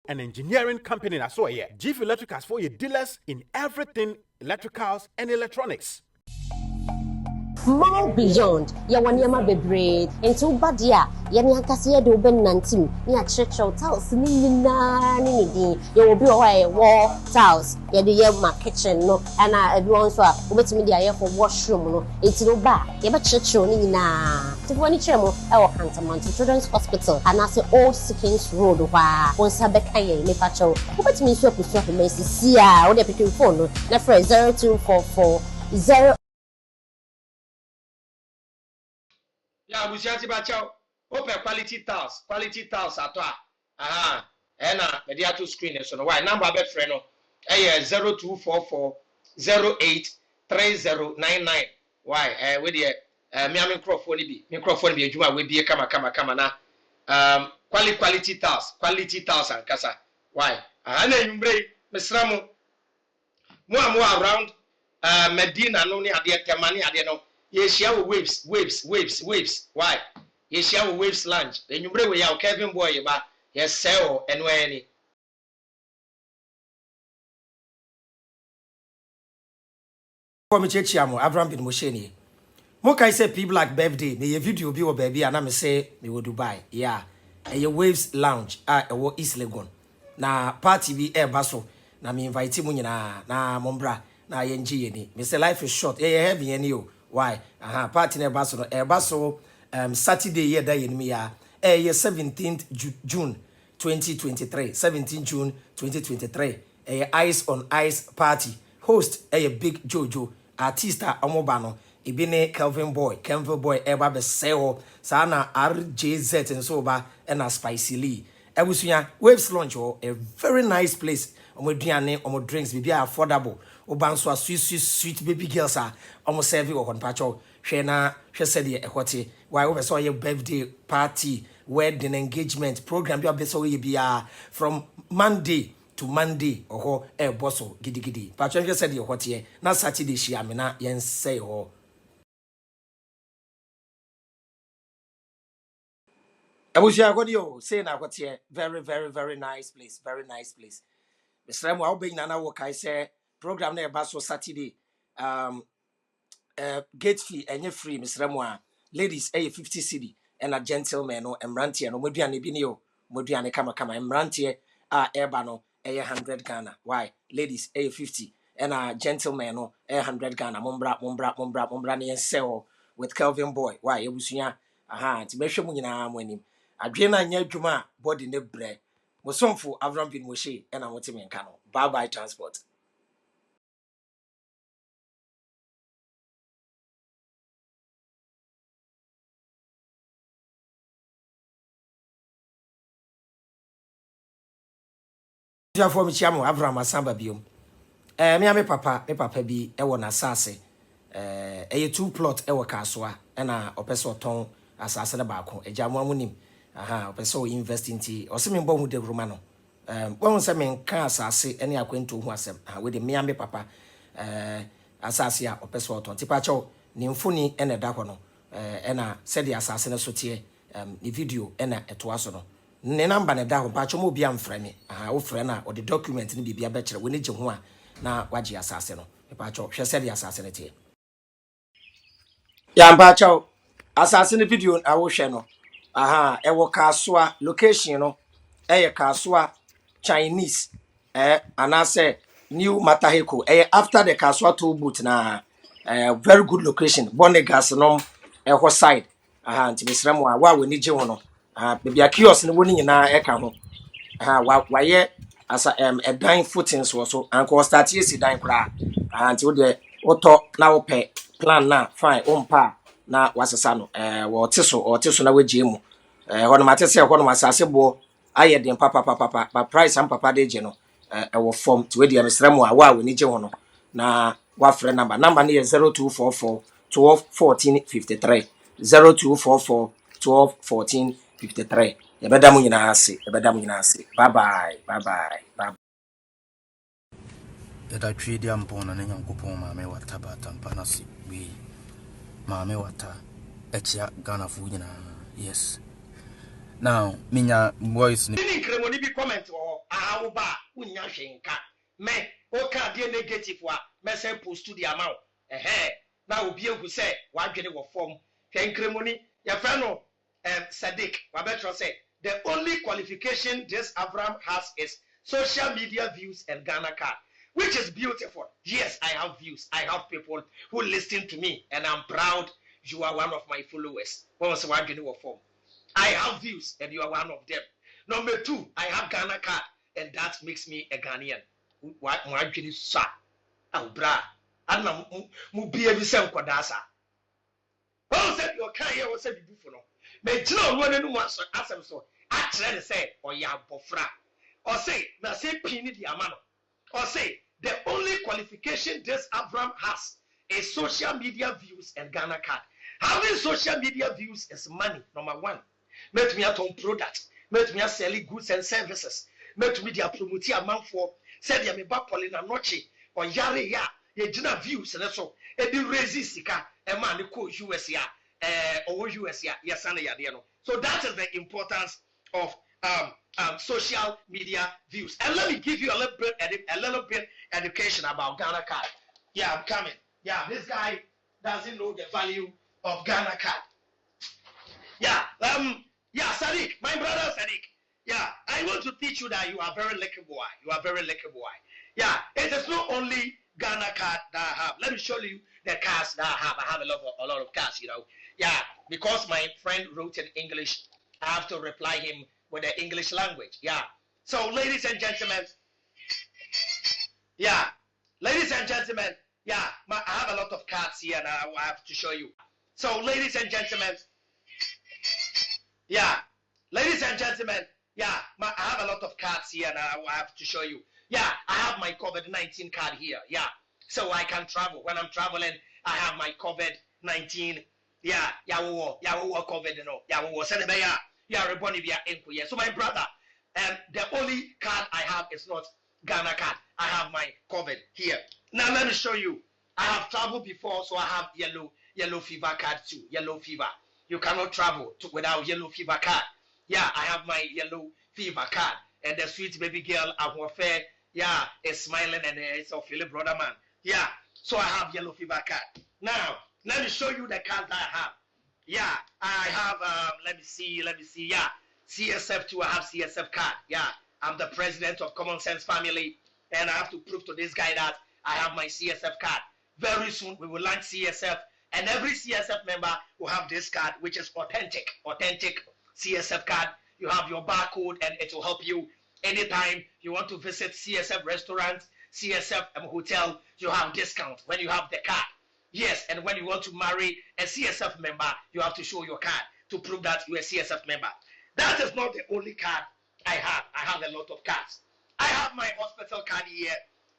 and engineering company na so here. Chief Electricals for your dealers in everything electricals and electronics. More beyond ya wanyama bebree nti ubadia ya ni ankase ya de oben nantim ni a churchill tiles ni nyina ni din ya obi o wa wall tiles ya de ya ma kitchen no ana ebi won so a obetimi de aye for washroom no nti no ba ya ba churchill ni nyina ti fo ni chemo e wo Kantamanto Children's Hospital ana se Old Seconds Road wa won sa be kan ye me pa chow obetimi so akusu of me si a wo de pick phone no na for 0244 0 Ya busiati ba chow open quality tiles ato aha na media to screen so no why number be free no 0244 083099 why we the me am microphone bi adwuma we bie kama na quality tiles and kasa why na nyumbre mesra mo around Medina no ni ade temani ade no ye share waves why ye share waves lunch enyumbre we ya Kevin boy ba ye sell eno any for me chechiamo Abraham bin Mosheni mo kai say P Black birthday me ye video bi wo baby ana me say me wo Dubai yeah ye waves lounge e wo East Legon na party bi e ba so na me invite mu nyina na mombra na ye nji ye ni me say life is short ye heavy any o why party na ba so no e ba so Saturday ye da ye ni ya ye 17th June 2023 17 June 2023 Ice on Ice party host big Jojo artista omobano ibine Kelvin Boy eba be seo sana RJZ and so ba na Spicy Lee ebusuya Waves Launch a very nice place omoduane omo drinks be affordable obanso sweet baby girls are almost serve you on pacho hwe na hwe said e hote why we so your birthday party wedding engagement program be so ye bia from Monday to Monday oho bosso gidi pacho hwe said e hote na Saturday shi amena yen say ho abusia godio say na hote very nice place Mr. Mo be na wo kai say program na e ba so Saturday gate fee enye free Mr. Mo ladies 50 cedi and a gentleman no emrantie no moduane bi ne yo moduane kama emrantie eba no 100 Ghana why ladies 50 and a gentleman no 100 Ghana mombra ne sell with Kelvin Boy why ebusuya ti mehwe mu nyina mo anim adwe na nya adwuma body ne bre mo somfo Avram bin Moshe and a motime nka no bye transport. For me chiamo Avram asamba biom me ame papa bi e wo na sase 2 plot e wo kasoa e na opeso ton asase na baako ejamo amunim opeso invest into o se me mbo hu de ruma no won se me nka asase ene akwento hu asem we de me ame papa asase a opeso ton tipa cho ni mfuni ene da ho no e na se de asase na so tie ni video e na eto aso no ne number ne da ho pa cho mo bia mfrɛ me wo frɛ na o de document ni bibia be kyerɛ we ne gye ho a na waji asase no pa cho hwɛ sɛ de asase ne tie ya mpa cho asase ne video a wo hwɛ no e wo kasoa location no ye kasoa Chinese anase new Mataheko after the kasoa toll booth na very good location Bonegas no ho side nti mesra mo a wa we ni gye ho no bibia kiosk ne woni nyina e ka ho waye asa dan footings so anko start yesi dan kra nti wo de woto na wo pe plan na fine ompa na wasesa no wo teso na wagie mu hono matese hono masase bo aye den papa ba price am papa de je no wo form ti we de mesra mo a wa we ni gye ho no na wa frɛ number ne 0244 12 14 53 0244 12 14 53 yebeda mu nyina ase bye bye yada twi dia mpona na nyankopon maame wata batampa na se we maame wata echia Ghana fu nyina yes Now, minya voice ni. Ni nkremoni bi comment wo ahawo ba unya hwenka. Me o ka de negative wa me say post to the amount. Na obi ehu say wa dwene wo form. Hwe nkremoni ya fa no Sadiq wa betro say the only qualification this Abraham has is social media views and Ghana card, which is beautiful. Yes, I have views. I have people who listen to me, and I'm proud you are one of my followers. What was one getting form? I have views, and you are one of them. Number 2, I have Ghana card, and that makes me a Ghanaian. What one getting sa? Oh, bra. I don't know. Mu be every same kwadasa. What said your car here was said before? Me tell one no one asem so. I try to say or ya bofra. Or say na say pini di amano. Or say the only qualification this Abraham has is social media views and Ghana card. Having social media views is money, number 1. Make me a ton product, make me a selling goods and services, make me the promote amount for said ya me ba polina noche or yare ya ye jina views and so e di resistika e man ko US ya or US ya yasana ya no. So that is the importance of social media views. And let me give you a little bit education about Ghana card. Yeah, I'm coming. Yeah, this guy doesn't know the value of Ghana card. Yeah, Sadiq, my brother Sadiq. Yeah, I want to teach you that you are very lucky boy. You are very lucky boy. Yeah, it is not only Ghana card that I have. Let me show you the cards that I have. I have a lot of cards, you know. Yeah, because my friend wrote in English, I have to reply him with the English language. Yeah. So, ladies and gentlemen, yeah, yeah, I have a lot of cards here, and I have to show you. So, ladies and gentlemen, yeah, yeah, I have a lot of cards here, and I have to show you. Yeah, I have my COVID-19 card here. Yeah, so I can travel. When I'm traveling, I have my COVID-19. Yeah, COVID, you know. So my brother, the only card I have is not Ghana card. I have my COVID here. Now let me show you. I have traveled before, so I have yellow fever card too. Yellow fever. You cannot travel without yellow fever card. Yeah, I have my yellow fever card. And the sweet baby girl, fair, yeah, is smiling and it's a Philip brother man. Yeah, so I have yellow fever card. Now, let me show you the card that I have. Yeah, I have, let me see, yeah, CSF2, I have CSF card. Yeah, I'm the president of Common Sense Family, and I have to prove to this guy that I have my CSF card. Very soon, we will launch CSF, and every CSF member will have this card, which is authentic CSF card. You have your barcode, and it will help you anytime you want to visit CSF restaurant, CSF hotel, you have discount when you have the card. Yes, and when you want to marry a CSF member, you have to show your card to prove that you're a CSF member. That is not the only card I have. I have a lot of cards. I have my hospital card here.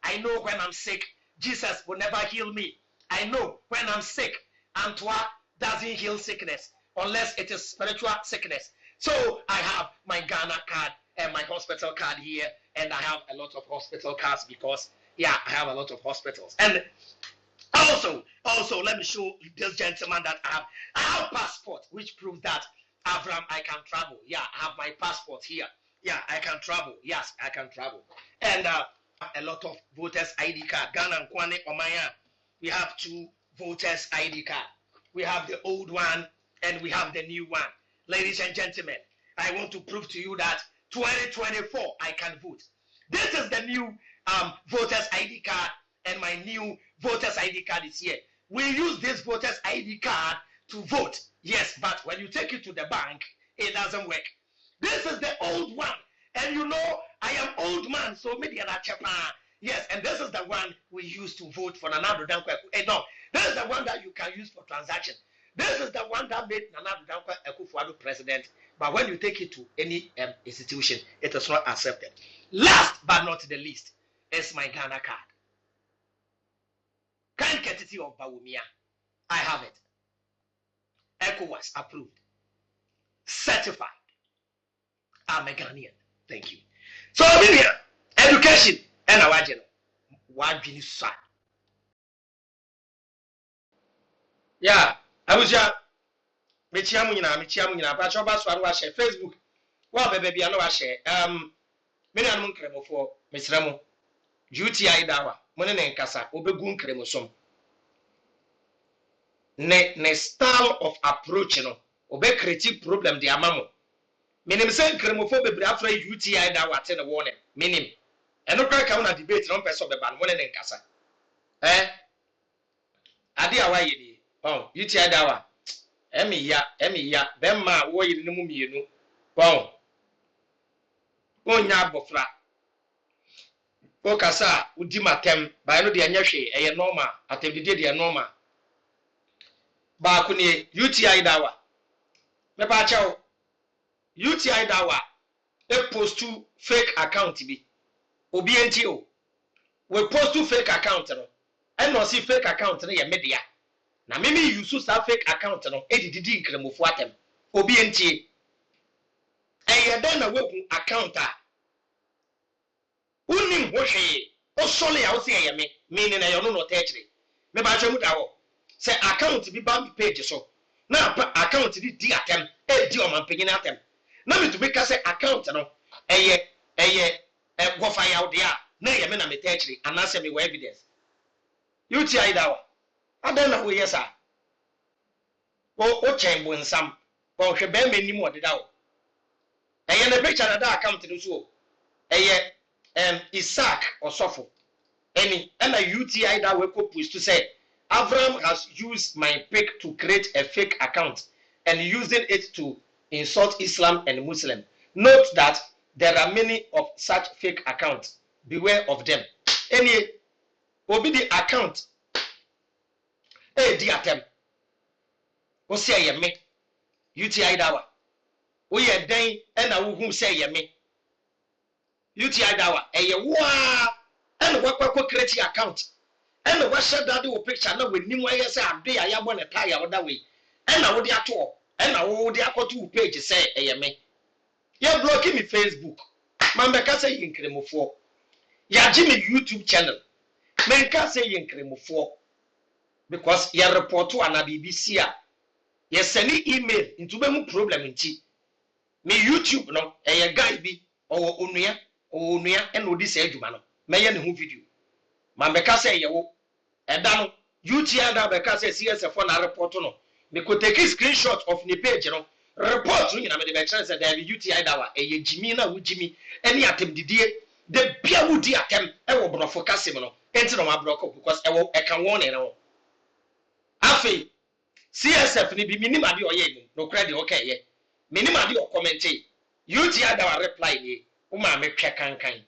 I know when I'm sick, Jesus will never heal me. I know when I'm sick, Antoine doesn't heal sickness unless it is spiritual sickness. So I have my Ghana card and my hospital card here, and I have a lot of hospital cards because, yeah, I have a lot of hospitals. And also, let me show this gentleman that I have passport, which proves that Abraham, I can travel. Yeah, I have my passport here. Yeah, I can travel. Yes, I can travel. And a lot of voters ID card. Ghana and Kwane Omaya. We have 2 voters ID card. We have the old one and we have the new one. Ladies and gentlemen, I want to prove to you that 2024 I can vote. This is the new voters ID card, and my new voters ID card is here. We use this voters ID card to vote. Yes, but when you take it to the bank, it doesn't work. This is the old one. And you know, I am old man, so maybe an achapa. Yes, and this is the one we use to vote for Nana Addo Dankwa. No, this is the one that you can use for transaction. This is the one that made Nana Addo Dankwa Akufo-Addo president. But when you take it to any institution, it is not accepted. Last but not the least is my Ghana card. Kind quantity of Bawumia. I have it. ECOWAS approved. Certified. I'm a Ghanaian. Thank you. So, here, education and our agenda. Why do you say? Yeah, I was just Michiamunina, but your boss was Facebook. wa bebe bia no wa hye me na no nkremofo mesremo UTI dawa mo ne nkasa obegu nkremosom ne style of approach no obe create problem de amamo menim se nkremofo bebre afra UTI dawa te ne wone menim eno kwa ka una debate no person be ba no ne nkasa ade awa yedi UTI dawa emi ya be ma wo yiri ne mu mienu onya abofra o kasa udi matem ba no de anya hwe eye normal atebdide de normal ba ko ne UTI dawa me ba chawo UTI dawa e post to fake account bi obi enti o we post to fake account no e no see fake account no ye media na mimi use sa fake account no e didi nkremofo atem obi enti eye den na we hu account a unim hwe o sole ya o se ye me meaning na yo no techre me ba twa mu dawo se account bi ba page so na account di atem e di o man pagina atem na me to make say account no eye go fa ya de a na ye me na me techre anase me evidence UTI dawo adan na wo yesa o chembo nsam o hwe be me nim o de dawo eye na picture na da account no so eye Isaac Osofo any UTI that we could push to say Avram has used my pic to create a fake account and using it to insult Islam and Muslim. Note that there are many of such fake accounts. Beware of them. Any obi the account di atem o say ye me UTI dawa o ye den e na wo hu say ye me UTI dawa eye wa and what create account and what share that do picture na we nim why say ade ya bo ne tire oda we and na wo de ato and na wo de akoto page say eye me you blocking me Facebook man be ka say nkremofo ya ji me YouTube channel men ka say nkremofo because ya report to na BBC a ye send email into be mu problem nti me YouTube no eye guy bi owo onua and odi say adwuma no meye ne ho video man be ka say ye wo eda no UTI da be ka say CSSF na report no me ko take screenshot of ni page no report no nyina me de be chance say there UTI da wa eye jimi na wo jimi eni atem didie de bia wo di atem e wo brofo kasem no enti no ma broko because e wo e kan won ne no afi CSF ni bi minima de oye no credit okay ye minima de o comment UTI da wa reply ni uma me twa kankan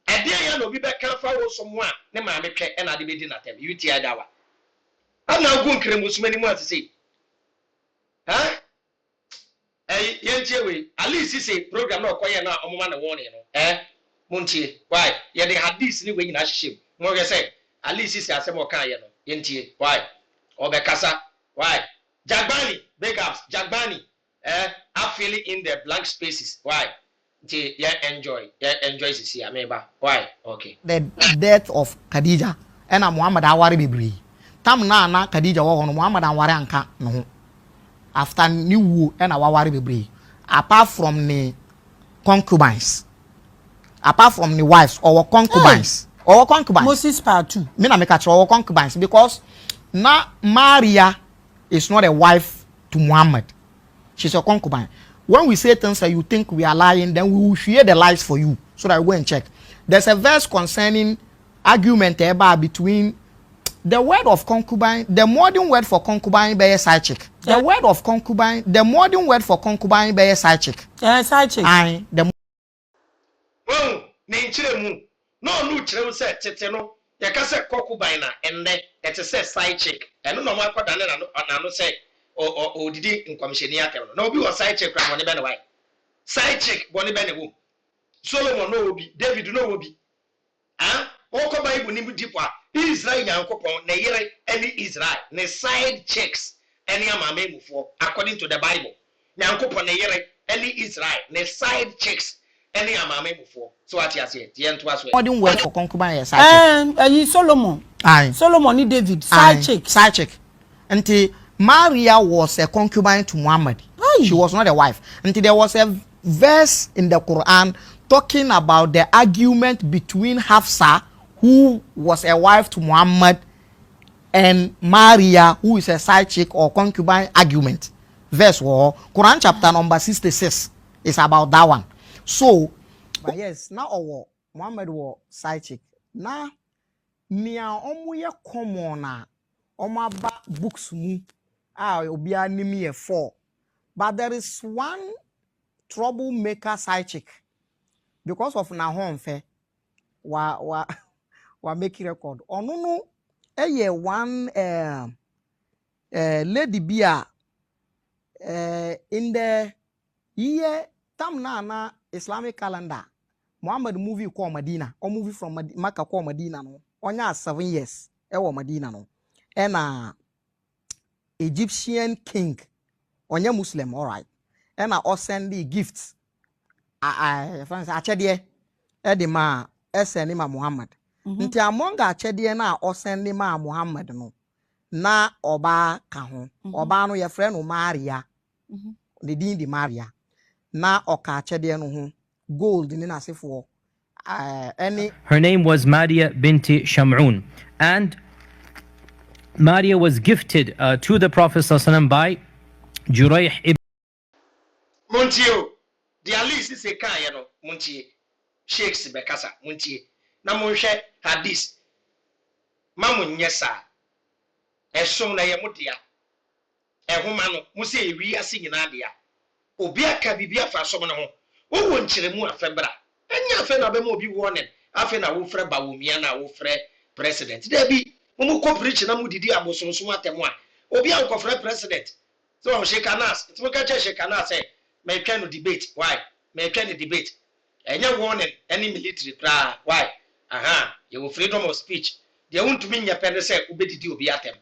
ede ya no bi be kan fa wo so mo a ne ma me twa e na de be di na tem UTI dawa ana gu nkremusumani mu atse ha yentie we ali sisi program na okoye na omoma na won no muntie why ye de hadith ni we nyina hyehyem mo ge say ali sisi asem okan ye no yentie why obekasa why Jagbani big ups Jagbani I fill in the blank spaces why enjoy this year ameba why okay the death of Khadija and Muhammad awari bibri tam na Khadija wo hono Muhammad awari anka no ho after new and awari bibri apart from the concubines apart from the wives or concubines or concubines Moses part 2 me na make or concubines because na Maria is not a wife to Muhammad, she's a concubine. When we say things that you think we are lying, then we will share the lies for you so that we go and check. There's a verse concerning argument about between the word of concubine, the modern word for concubine be a side chick. The word of concubine, the modern word for concubine be a side chick. Side chick. Aye, the no chere say tete no ya ka say concubine na enne et say side chick eno no ma kwada na no say o didi nkwamhyeni atem no obi was side chick ra mo ne be ne why side chick bo ne be ne wo Solomon no obi David no obi oko Bible ni dipo a Israel yankopon na yere any Israel ne side chicks any amame mufo according to the Bible yankopon na yere any Israel ne side chicks any amame mufo so what you say the end was modern word for concubine is side chick. Solomon. Aye. Solomon ni David side chick. Side chick. And Maria was a concubine to Muhammad. She was not a wife. Until there was a verse in the Quran talking about the argument between Hafsa, who was a wife to Muhammad, and Maria, who is a side chick or concubine argument. Verse 4, Quran chapter number 66 is about that one. So, but yes, now our Muhammad was side chick. Now, nia omuye common na omaba books mu obi animi ye 4. But there is one troublemaker side chick because of na home fe wa make record. Onu no eye one lady bia in the year tam na Islamic calendar Muhammad movie called Medina or movie from Makkah called Medina no onya 7 years ewo Medina no and Egyptian king onya Muslim, all right, and I send the gifts friends achede e de ma send ma Muhammad nti among achede na o send ma Muhammad no na oba ka ho oba no ye friend no Maria the din di Maria na oka achede no ho gold ni na sefo any. Her name was Maria binti Sham'un, and Maria was gifted to the Prophet ﷺ by Jurayh ibn Montio, the Alice is a kayano, Montie, Shakes Bekasa, Montie, Namushe Hadis, Mamun Yesa, as soon as Yamutia, a woman, Muse, we are singing Adia, Obia Cabibia for someone who won't chill a febra, and your friend of them be warning. After I will fret Bawumiana will fret president. There be Mumu preach and Amudi Amoson Swatemwa, Obia Cofre president. So she can ask, it's what she can ask, may kind of debate. Why? May kind of debate. And you warning any military cry. Why? Aha, you freedom of speech. They want to mean your parents say, Ubedi Ubiatem,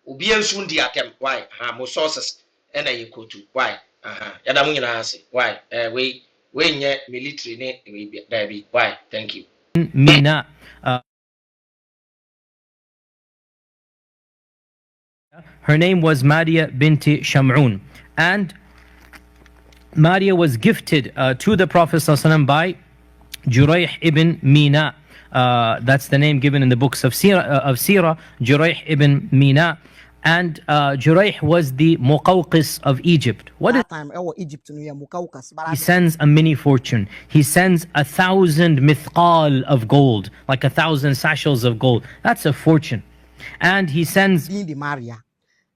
Ubian soon diatem. Why? Aha, more sources. And then you go to. Why? Aha, Yadamina say, why? We yet military name, there be. Why? Thank you. Mina. Her name was Maria binti Sham'un, and Maria was gifted to the Prophet ﷺ by Jurayh ibn Mina. That's the name given in the books of Sirah, Jurayh ibn Mina. And Jurayh was the Muqawqis of Egypt. What is time Egypt he sends a mini fortune. He sends 1,000 mithqal of gold, like 1,000 sachels of gold. That's a fortune. And he sends the Maria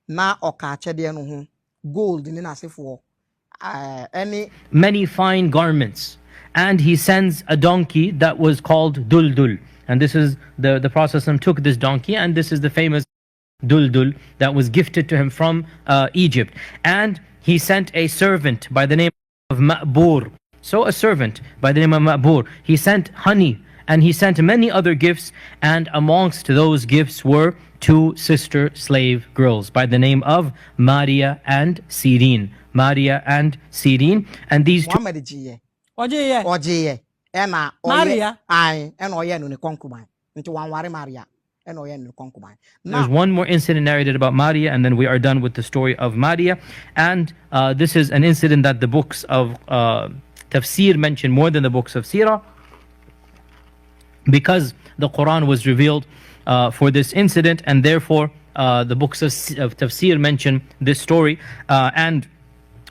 na okachede no ho gold ni na sefo any many fine garments. And he sends a donkey that was called Duldul. And this is the Prophet took this donkey, and this is the famous Duldul that was gifted to him from Egypt. And he sent a servant by the name of Ma'bur. So a servant by the name of Ma'bur. He sent honey, and he sent many other gifts, and amongst those gifts were 2 sister slave girls by the name of Maria and Sirin. Maria and Sirin. And these two Muhammad jiye ojiye ena Maria ai ena oye no ne concubine nti wanware Maria. There's one more incident narrated about Maria, and then we are done with the story of Maria. And this is an incident that the books of tafsir mention more than the books of Sirah, because the Quran was revealed for this incident, and therefore the books of tafsir mention this story. And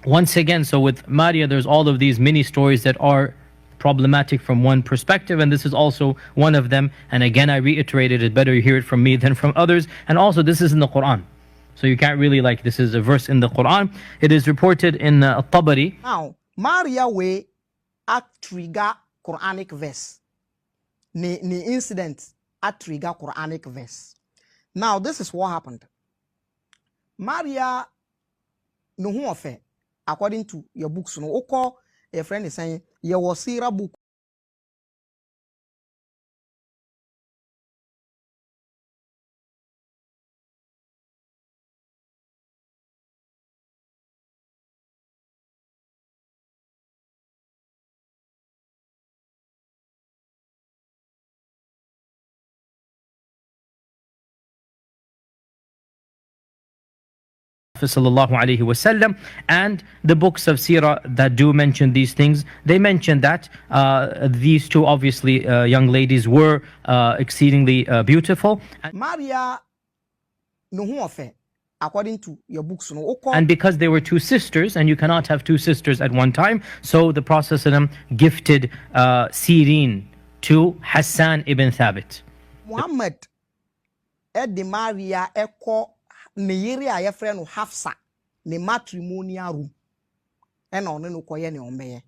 once again, so with Maria, there's all of these mini stories that are problematic from one perspective, and this is also one of them. And again, I reiterated, it's better you hear it from me than from others. And also, this is in the Quran, so you can't really this is a verse in the Quran. It is reported in Tabari. Now, Maria way at trigger Quranic verse. Ni incident at trigger Quranic verse. Now, this is what happened. Maria no who affair, according to your books, no oko your friend is saying your Sirah book. sallallahu alaihi wasallam. And the books of Sirah that do mention these things, they mention that these two obviously young ladies were exceedingly beautiful. Maria no ho ofe according to your books no. And because they were two sisters, and you cannot have two sisters at one time, so the Prophet ﷺ gifted Sirin to Hassan ibn Thabit. Muhammad Edi Maria eko ne yere a yefre no Hafsa ne matrimonial room and on no koye ne omeye.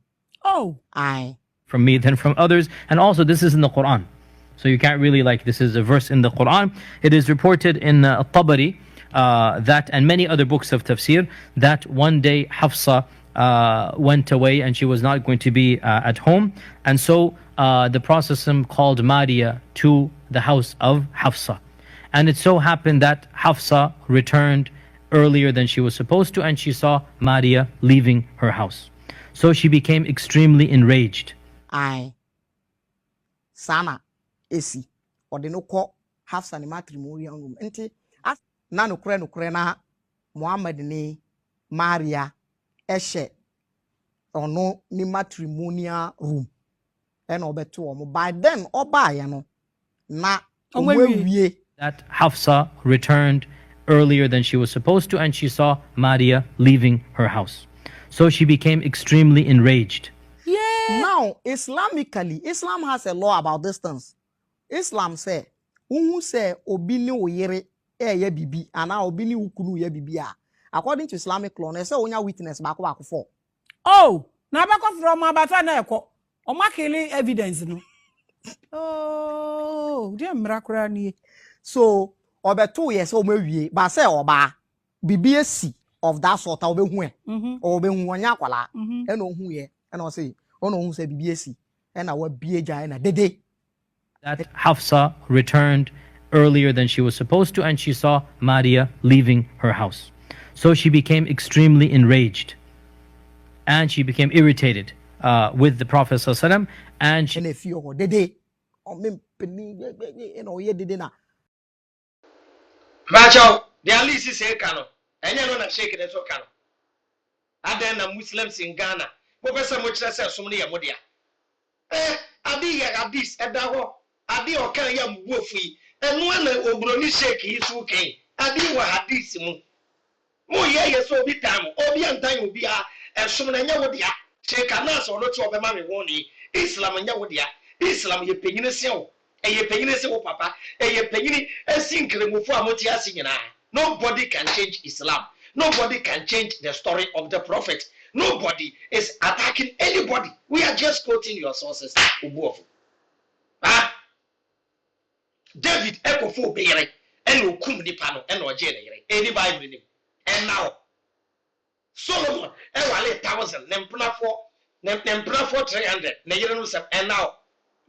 Oh, Aye. From me than from others. And also this is in the Quran, so you can't really this is a verse in the Quran. It is reported in Tabari that, and many other books of tafsir, that one day Hafsa went away and she was not going to be at home, and so the Prophet called Maria to the house of Hafsa, and it so happened that Hafsa returned earlier than she was supposed to, and she saw Maria leaving her house, so she became extremely enraged. Aye. Sana esi ode no ko Hafsa ne matrimonial room enti na no kure na Muhammad ni Maria ehye ono ni matrimonial room and obeto omo by then oba ya no na omawie that Hafsa returned earlier than she was supposed to, and she saw Maria leaving her house, so she became extremely enraged. yeah. Now, Islamically, Islam has a law about this things. Islam say, who say obini oyere ye bibi, and now obini ukunu ye bibi a. According to Islamic law, they say onya witness back for. Oh, na bako from abata na eko. O makele evidence no. Oh, dear miracle ni. So, obeto yes o mewie, but say oba bibi esi of that sort obehu e. Obehu onya kwala. E no hu ye, e no say, ono hu say bibi esi, e na wa bieja e na dede. That Hafsa returned earlier than she was supposed to, and she saw Maria leaving her house. So she became extremely enraged, and she became irritated with the Prophet ﷺ, and she... Macho, the Alice say cano, and you know not shaking it so cano. Aden na Muslims in Ghana, Professor Muchasa Sumnia Modia. Abi Abis Edaho, Abi or Kayam Wofi, and one Obroni shake is okay. Abi wa hadisimu. Mo ye so be time, Obi and time will be a Sumania Wodia, shake a nurse or not to a mammy woni, Islam and Yawodia, Islam ye pegination, and ye pegination papa, and ye pegini, a sink remove for Motia singing. Nobody can change Islam. Nobody can change the story of the prophet. Nobody is attacking anybody. We are just quoting your sources. David Ekofo Bere and Okum Nipano and Ojene. Any Bible name. And now Solomon, Ewale 1,000, Nempuna for 300, Negeranusam, and now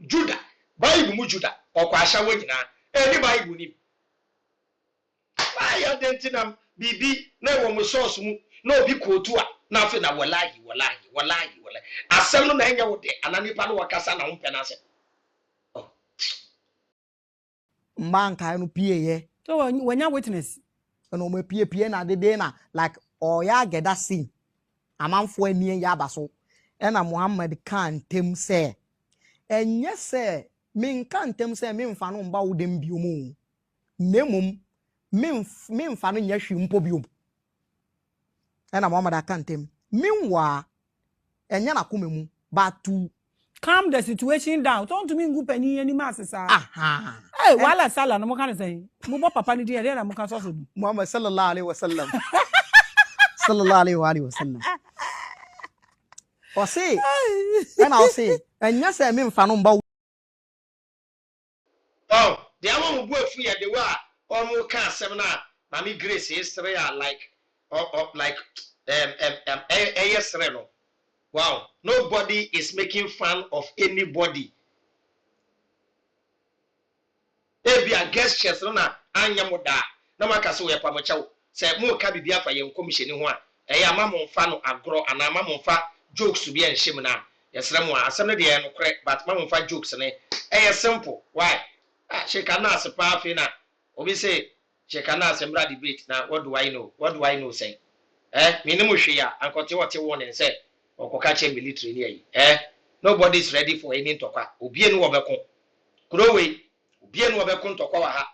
Judah, Bible Mujuda, or Kwasha Wina, any Bible name. Why are dentinam Bibi, no one was source, no be quotua, nothing that will lie, Assemble Nanga would and Anipano Wakasana Umpenase. Oh, man, can PA. So when you witness, no me PA na de day na like ya get that scene. A man for near Yabaso, and a Muhammad can't tem say. And yes, sir, men can't tem say, men fan on bow them biumu. Nemum. Men fanning yashim pobium. And a mama that can't him. Meanwhile, and yana kumemu, but to calm the situation down. Don't to me good any masses. aha. Hey, while I sell, no more can say. Mubo papa ni dear, I'm going to Muhammad sallallahu alaihi wasallam. Sallallahu alaihi wasallam. Or say, and I'll say, and yes, I mean fanum bow. Oh, the amount of work free at the war. Almost can't seminar. Mammy Grace is like yes, Reno. Wow, nobody is making fun of anybody. Maybe a guest chess runner, Anyamoda, no Makaso Yapamocho, said more cabibia for your commission in one. A mamma fan agro and a mamma fa jokes to be in Shimana. Yes, Ramwa, some of the no correct, but mamma fa jokes and a simple. Why? She cannot supply Fina. We say, she cannot sembra debate. Now, what do I know? What do I know? Say, minimum share and continue what you want and say, or Kokache military near nobody is ready for any toka. Ubien Wabakon. Kurowe, Ubien Wabakon toka.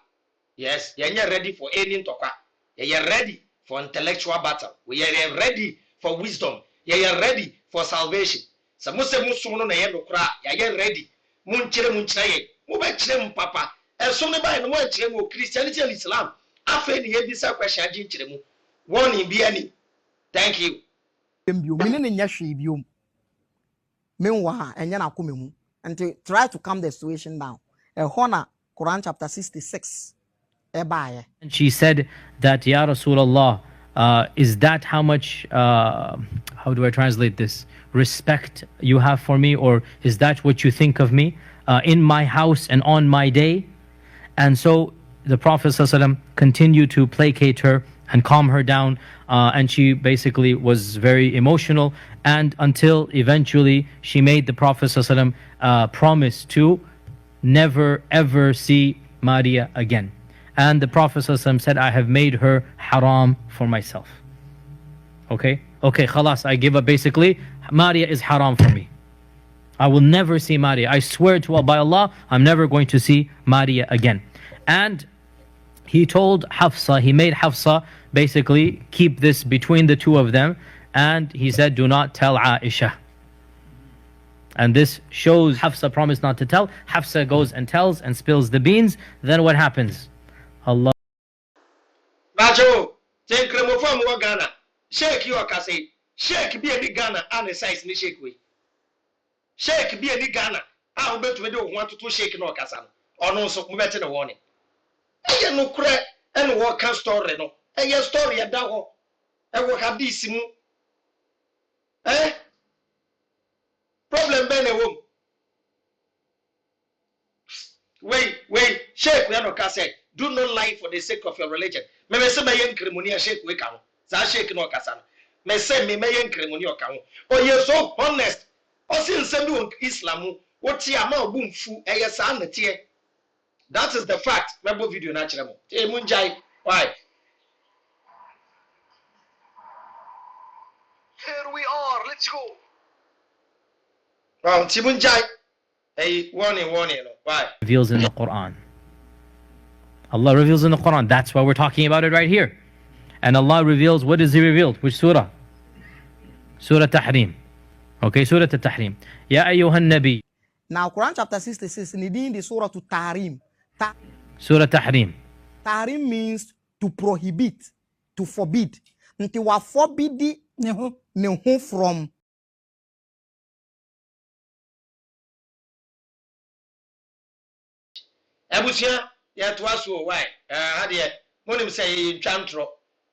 Yes, you're ready for any toka. You're ready for intellectual battle. We are ready for wisdom. You're ready for salvation. So Muse Musuno na yendo kra. You're ready. Munchire Mubachire papa. And so by no one Christianity and Islam. Afen ye bisa question jinchire mu. One in biani. Thank you. Meanwhile, and yana kumemu. And to try to calm the situation down. Honor Quran chapter 66. And she said that, Ya Rasulullah, is that how much, how do I translate this? Respect you have for me, or is that what you think of me in my house and on my day? And so the Prophet ﷺ continued to placate her and calm her down, and she basically was very emotional, and until eventually she made the Prophet ﷺ promise to never ever see Maria again. And the Prophet ﷺ said, I have made her haram for myself. Okay, khalas, I give up. Basically, Maria is haram for me. I will never see Maria. I swear to Allah, by Allah, I'm never going to see Maria again. And he told Hafsa, he made Hafsa basically keep this between the two of them. And he said, do not tell Aisha. And this shows Hafsa promised not to tell. Hafsa goes and tells and spills the beans. Then what happens? Allah. Bajo, take NKREMOF wa Ghana. Sheikh you akase. Sheikh be any Ghana and size ni sheikh we. Sheikh be any Ghana. Ah, we betu we do want to sheikh no kasa no. Ono so we betu na warning. Eye no kure and what can story no. Eye story ya da ho. E wo hadisi mu. Problem be na wom. Wait, Sheikh we no kasa. Do not lie for the sake of your religion. Me say me yen kremoni Sheikh we ka ho. Za Sheikh no kasa no. Me say me yen kremoni o ka ho. Oh you so honest. O sin nsem bi won Islam wo ti ama obumfu eye sa na tie. That is the fact. Me bo video na kire mo. E munjai. Why? Here we are. Let's go. Wow, ti munjai. Hey, warning no. Why? Reveals in the Quran. Allah reveals in the Quran. That's why we're talking about it right here. And Allah reveals, what is He revealed? Which surah? Surah Tahrim. Okay, Surah Tahrim. Ya ayyuhan Nabi. Now, Quran chapter 66, in the surah to Tahrim. Surah Tahrim. Tahrim means to prohibit, to forbid. Until we forbid from. Abusia ya to aso why ade monim say twantro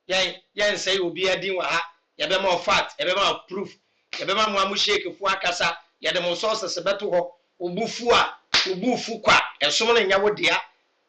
yen say obi adin wa ha ye be ma fact ye be ma proof ye be ma mo amu sheik fu akasa ye de mo sources beto ho obufu kwa esom na nya wodia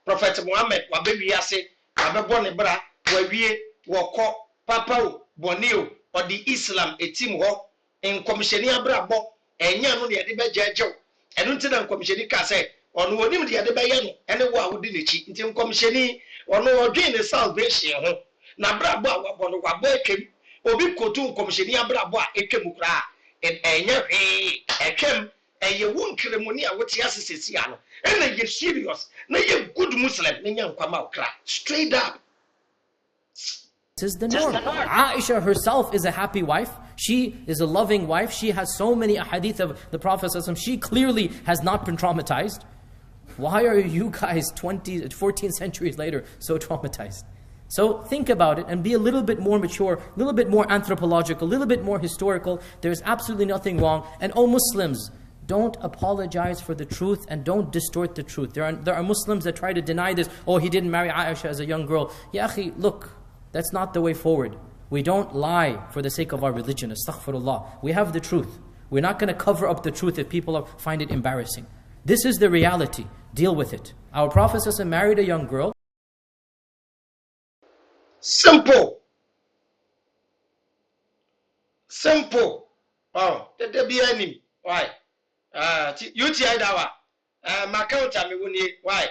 Prophet Muhammad wa be wiase wa be bo ne bra wa wie woko papa o boni o odi Islam etim ho en komisheni abrabo enya no ne ye de be jejew enu ntina komisheni ka say ono onim de yade baye no ene wo awudi nechi nti nkomsheni ono odwen ne salvation ho na brabo awabo no wabo ekem obi kotu nkomsheni abrabo a ekem kura enye hwe ekem eye wo NKREMOni a wote asesesi ya no ene ye serious na ye good muslim ne nya nkwama okra straight up. This is the norm. Aisha herself is a happy wife. She is a loving wife. She has so many ahadith of the Prophet. She clearly has not been traumatized. Why are you guys 14 centuries later so traumatized? So think about it and be a little bit more mature, a little bit more anthropological, a little bit more historical. There's absolutely nothing wrong. And Muslims, don't apologize for the truth and don't distort the truth. There are Muslims that try to deny this. Oh, he didn't marry Aisha as a young girl. Ya akhi, look, that's not the way forward. We don't lie for the sake of our religion. Astaghfirullah. We have the truth. We're not going to cover up the truth if people find it embarrassing. This is the reality. Deal with it. Our Prophet ﷺ married a young girl. Simple. Oh, there be enemy. Why? UTI dawa. My account me woni. Why?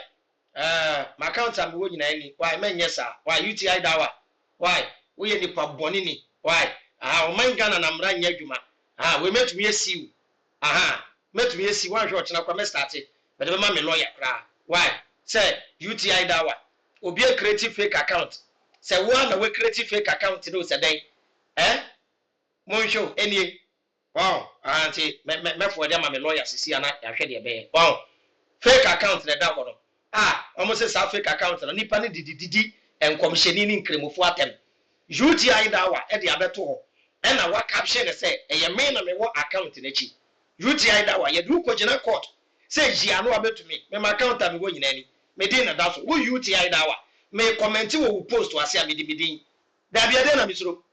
my account am wo nyina ni why men yes sir why UTI dawa why we ye nipa boni ni why o man Ghana na mra nya adwuma we metumi esiw metumi esi wan hwe ochena kwa me start but be ma me lawyer kra why say UTI dawa obi a creative fake account say one na we creative fake account no say den mon show enie wow auntie me for dem ma me lawyer sisi ana ya hwe de be wow fake account na da kono almost say fake account na nipa ne didi enkomhyeni ni nkremofo atem UTI dawa e de abeto ho e na wa caption ne say eye me na me wo account na chi UTI dawa ye du ko gina court say jia no abetumi me ma account am go nyina ni me din na da so wo UTI dawa me comment wo post wa se amedi bidin da bia de na misro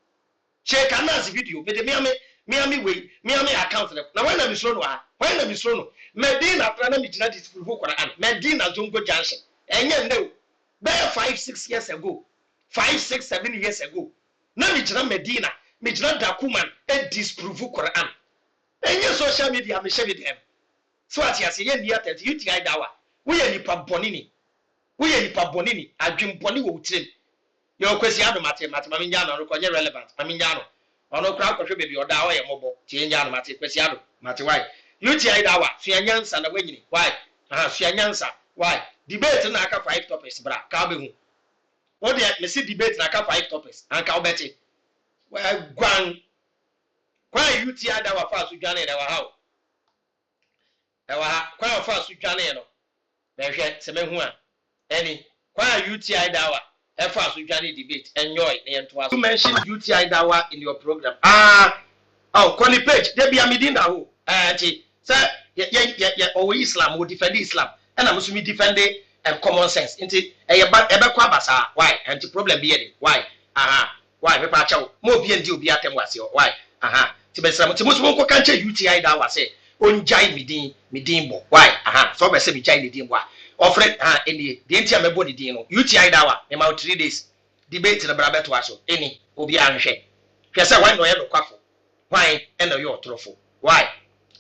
check anas video me de me account na when na misro no when na misro no Medina Prana Mijina disprove Quran. Medina Zongo Junction. Enye no. There 5-6 years ago. 5-6-7 years ago. Na Mijina Medina. Mijina Dakuman. E disprove Quran. Enye social media me share with them. So at yasi ye niya tete UTI dawa. We ye nipa bonini. We ye nipa bonini. Adwim boni wo utim. Yo kwesi ado mate mami njano no konye relevant. Mami njano. Ono kra kwhwe bebi oda ho ye mobo. Tie njano mate kwesi ado. Mate why? UTI dawa suanyansa na wanyini why suanyansa why debate na aka 5 topics bra ka be hu o de me see debate na aka 5 topics anka obeti gwan kwa UTI dawa fa su dwane da wa ha kwa fa su dwane no be hwe se me hu a any kwa UTI dawa e fa su dwane debate enjoy na yento aso. You mention UTI dawa in your program Connie page there be amidin da ho say Islam will defend Islam and I'm assuming defend common sense into ebe kwa basa why anti problem be here why why me pa chawo mo bi ndi obi atem wase why ti be sram ti mo ko kan che UTI da wase onjai midin bo why so be se bi jai midin bo ofre eni de ntia mebo de din no UTI da wa me ma 3 days debate na bra beto aso eni obi anhwe hwe se why no ye no kwafo why and no yo trofo why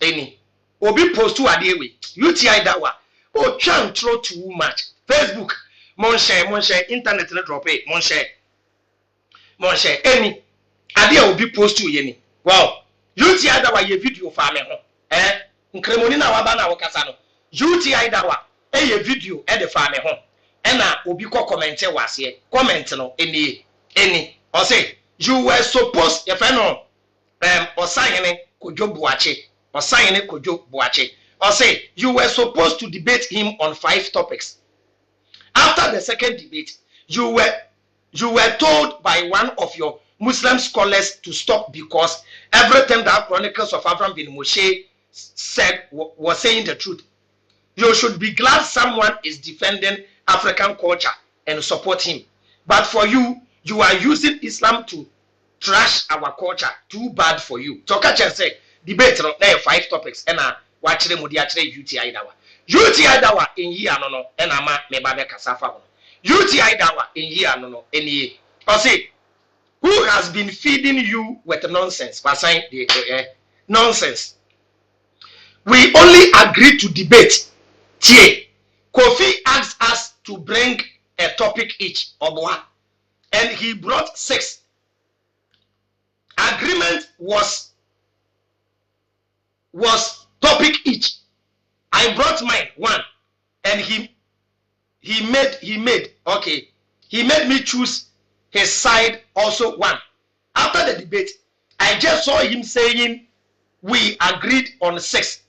eni obi post to ade we UTI dawa o twan tro too much Facebook mon share internet na drop mon share any ade obi post to ye ni wow UTI dawa ye video fa me ho nkremoni na waba na wokasa no UTI dawa ye video e de fa me ho na obi ko comment wase comment no any o say you were supposed if no osayene kojo buache Osayene Kojo Boache. Or say you were supposed to debate him on 5 topics. After the second debate, you were told by one of your Muslim scholars to stop because everything that Chronicles of Abraham bin Moshe said was saying the truth. You should be glad someone is defending African culture and support him. But for you are using Islam to trash our culture. Too bad for you. So catch and say debate no na 5 topics na wa kire mu dia kire UTI dawa in year no na ma me ba be kasa fa ho UTI dawa in year no eni o say who has been feeding you with nonsense pasang the nonsense we only agreed to debate tie Kofi asked us to bring a topic each oboa and he brought 6 agreement was topic each. I brought mine 1 and he made me choose his side also 1. After the debate, I just saw him saying we agreed on 6.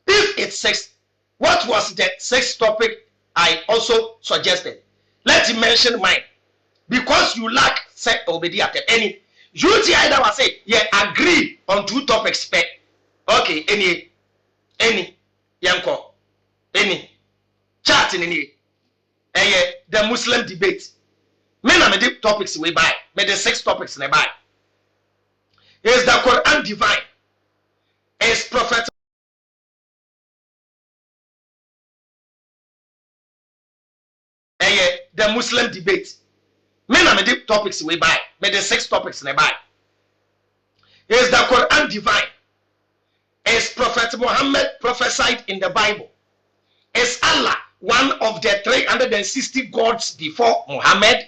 If it's 6, what was the 6th topic I also suggested? Let him mention mine. Because you lack obedience any UTI that was say yeah agree on 2 topics per. Okay, any yanko, any chat in any the Muslim debate. Men are the topics we buy, but the 6 topics we buy. Is the Quran divine? Is Prophet the Muslim debate? Men are the topics we buy, but the 6 topics we buy. Is the Quran divine? Is Prophet Muhammad prophesied in the Bible? Is Allah one of the 360 gods before Muhammad?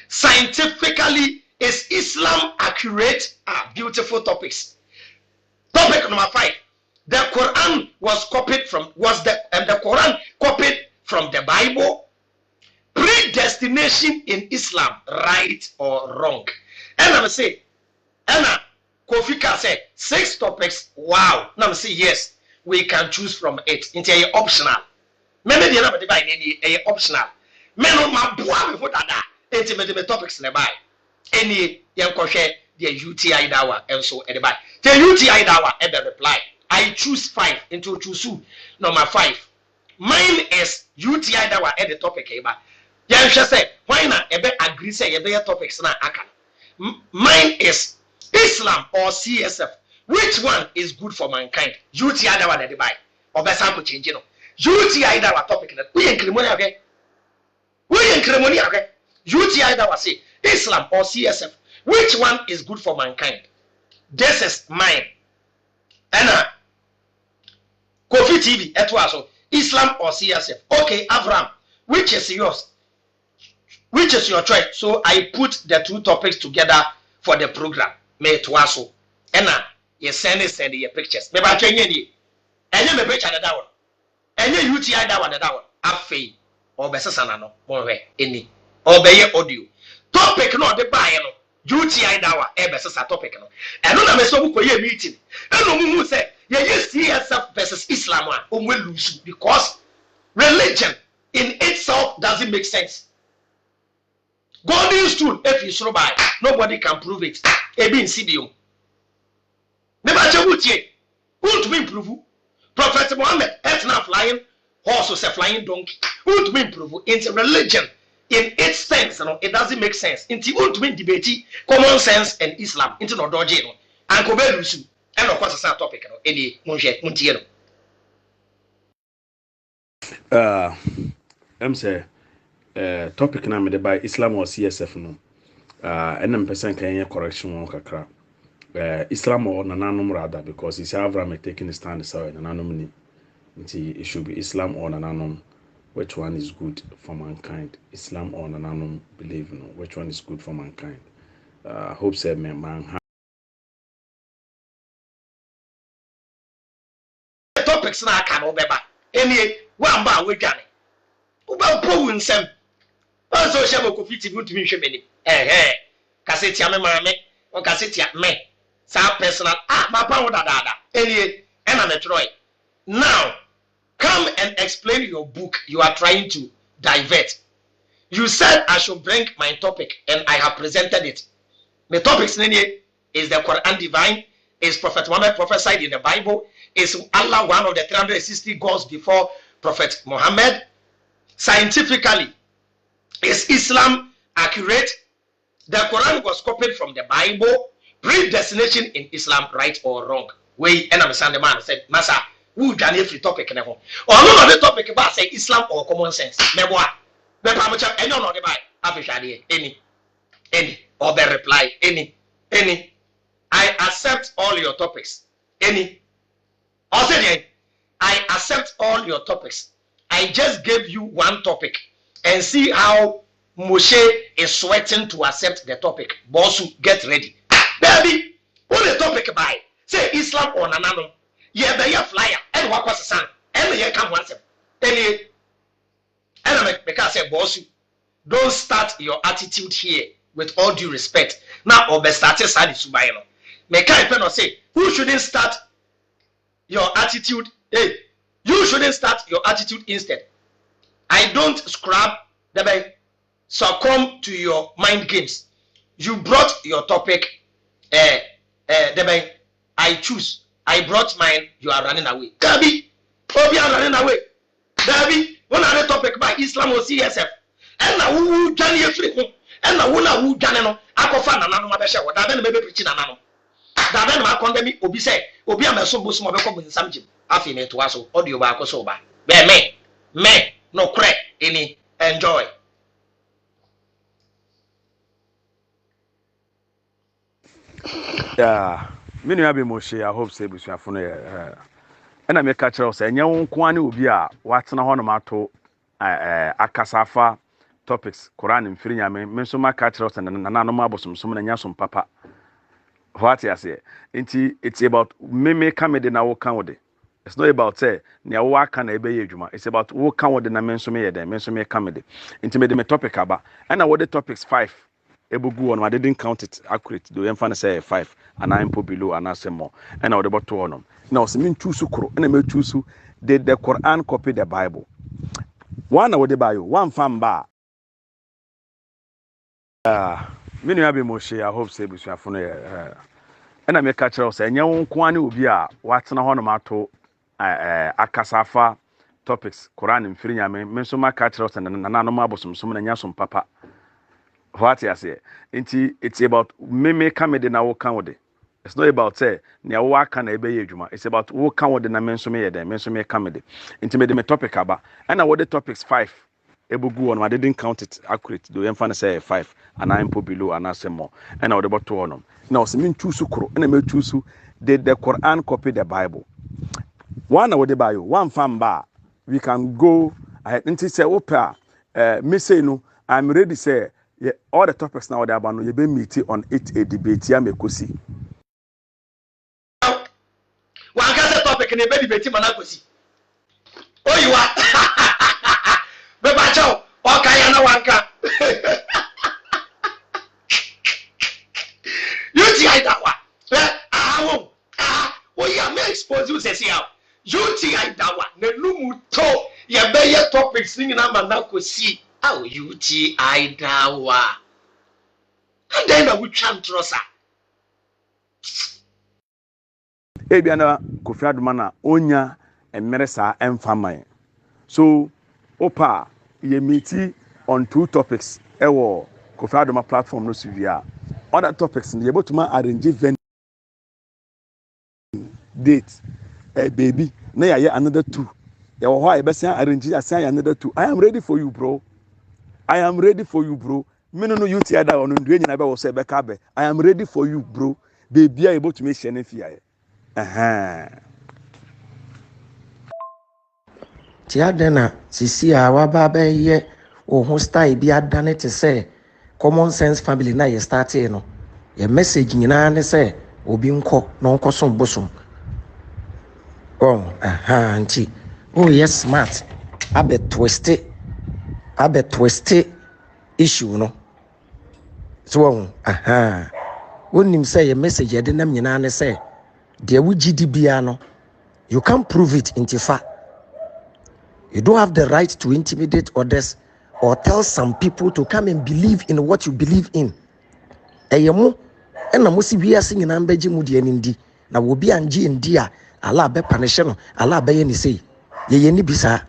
Scientifically, is Islam accurate? Beautiful topics. Topic number 5. The Quran was the Quran copied from the Bible? Predestination in Islam, right or wrong? And I'm say, Anna Kofi can say 6 topics. Wow. Now I'm say yes, we can choose from it. It's optional. Maybe the number divide any optional. Men on my boy before that. Intimate topics in the Bible. Any young crochet the UTI dawa and so at the back. The UTI dawa at the reply. I choose 5 into choose number 5. Mine is UTI dawa at the topic. Yan say why not ebe agree say ebe topics na aka. Mine is Islam or CSF. Which one is good for mankind? UTI dawa at the buy. Or best sample change no. UTI dawa topic na we incremony okay. We incremony okay. UTI dawa say Islam or CSF. Which one is good for mankind? This is mine. Anna Kofi TV etwaso Islam or CSF. Okay, Avram, which is yours? Which is your choice? So I put the 2 topics together for the program. Me etwaso. Anna, you send your pictures. Me ba twenye ni. Enye me picture that one. Enye UTI that one. Afei. Obesesa na no. Monwe eni. Obeye audio. Topic no de buy no. UTI dawa ebesesa topic no. Eno na me so bu koye meeting. Eno mu say ye CSF versus Islam we lose because religion in itself doesn't make sense. Golden stool if you throw by nobody can prove it. Ebi insidium. Me ba che wutie. Won't me prove. Prophet Muhammad etna flying horse or flying donkey. Won't me prove into religion. In its sense, it doesn't make sense. Into ultimate debate, common sense and Islam. Into no doje no. And kobe lusu. And of course, it's a topic. Any muntie no. I'm say topic na me by Islam or CSF no. And I'm person can correction kakra. Islam or nananom rather because it's Abraham taking a stand so nananom ni. It should be Islam or nananom. Which one is good for mankind? Islam or nananom believe no. Which one is good for mankind? Hope said me man. Topics na aka no beba. Eni one ba we dwane. Uba po wunsem. Also she mo Kofi TV ntumi hwe meni. Kaseti ame maame, on kaseti me. Sa personal ma pa wo dada. Eni na me troy. Now come and explain your book you are trying to divert. You said I should bring my topic and I have presented it. The topic is the Quran divine, is Prophet Muhammad prophesied in the Bible, is Allah one of the 360 gods before Prophet Muhammad. Scientifically, is Islam accurate? The Quran was copied from the Bible. Predestination in Islam, right or wrong? We and I'm the man said, Masa, who done every topic never? Or no the topic about say Islam or common sense. Never. The Pamacha and you know the Bible. Afishadi, any or the reply, any. I accept all your topics. Any. Also, I accept all your topics. I just gave you one topic and see how Moshe is sweating to accept the topic. Bossu, get ready. Baby, what the topic by? Say Islam or Nanano. Yeah, be a flyer and what was the son? And you come once. And I say, Bossu, don't start your attitude here with all due respect. Now, or be started side Subayano. Make I pen or say, who shouldn't start your attitude? Hey, you shouldn't start your attitude instead. I don't scrap the succumb to your mind games. You brought your topic. I choose. I brought mine. You are running away. Gabi, you are running away. Gabi, one other topic by Islam or CSF. And now who done you free? And now who done no? I go find another mabesha. What I maybe preaching anano. That then my condemn obi say obi am so bo small be come in some gym. Afi me to aso audio ba ko so ba. Be me no crack any enjoy. Yeah, me no be Moshe. I hope say busuafo no and I make catch us enya won ko ani obi a watena ho no mato akasafa topics Quran mfiri nyame me nso maka kyerɛ sɛ na no mabosomsom na nya som papa what you say it's about me comedy na wo kan wo de it's not about say na wo aka na ebe ye adwuma it's about wo kan wo de na me nso me ye den me nso me comedy nti me de me topic aba and what the topics 5 ebugu on I didn't count it accurate do emfa na say 5 and I'm below and say more and I would about to on now so me choose kuro and me choose the Quran copy the Bible one na wo de bayo one fan ba me nua be mo share I hope say busuafo no ena me ka kyerɛ sɛ nya won ko ane obi a watena hɔ no mato akasafa topics Quran mfiri nyame me nso maka kyerɛ sɛ na no mabosomsom na nya som papa what you say it's about me comedy na wo kan wo de it's not about say na wo aka na ebe ye adwuma it's about wo kan wo de na me nso me ye den me nso me comedy nti me de me topic aba and what the topics 5 ebugu on I didn't count it accurate do emfa na say 5 and I'm below and say more and I would about to on now so me choose kuro and me choose the Quran copy the Bible one na wo de bayo one fan ba we can go ahead nti say opa me say no I'm ready say yeah, all the topics now they are you be meeting on it a debate ya mekosi one can topic in a baby debate manakosi oh you are beba chao okay na wanka you see that one oh yeah me expose you say how you see that one na numu to ye be ye topics ni na manakosi how you see that one and then we try to trust ebiana Kofi Adoma na onya emere saa emfaman so opa ye meeti on 2 topics ewo Kofi Adoma platform no sivia other topics ye botuma arrange event date baby na ya another 2 ye wo ho e besan arrange asan another 2 I am ready for you bro me no you tia da onu ndue nyina be wo se be ka be I am ready for you bro baby a ye botuma hye na fia ye tia dena sisi a waba be ye o ho style bi adane te say common sense family na ye start e no ye message nyina ne say obi nko na nko so bosom nti oh yes smart abe twist issue no so wonim say ye message ye de nam nyina ne say de wo gidi bia no you can't prove it intifa. You don't have the right to intimidate others or tell some people to come and believe in what you believe in. Eyemo ena mo si wiase nyina mbeji mu de nindi na wo bi anje ndi a ala be punish no ala be ye ni sei ye ni bisa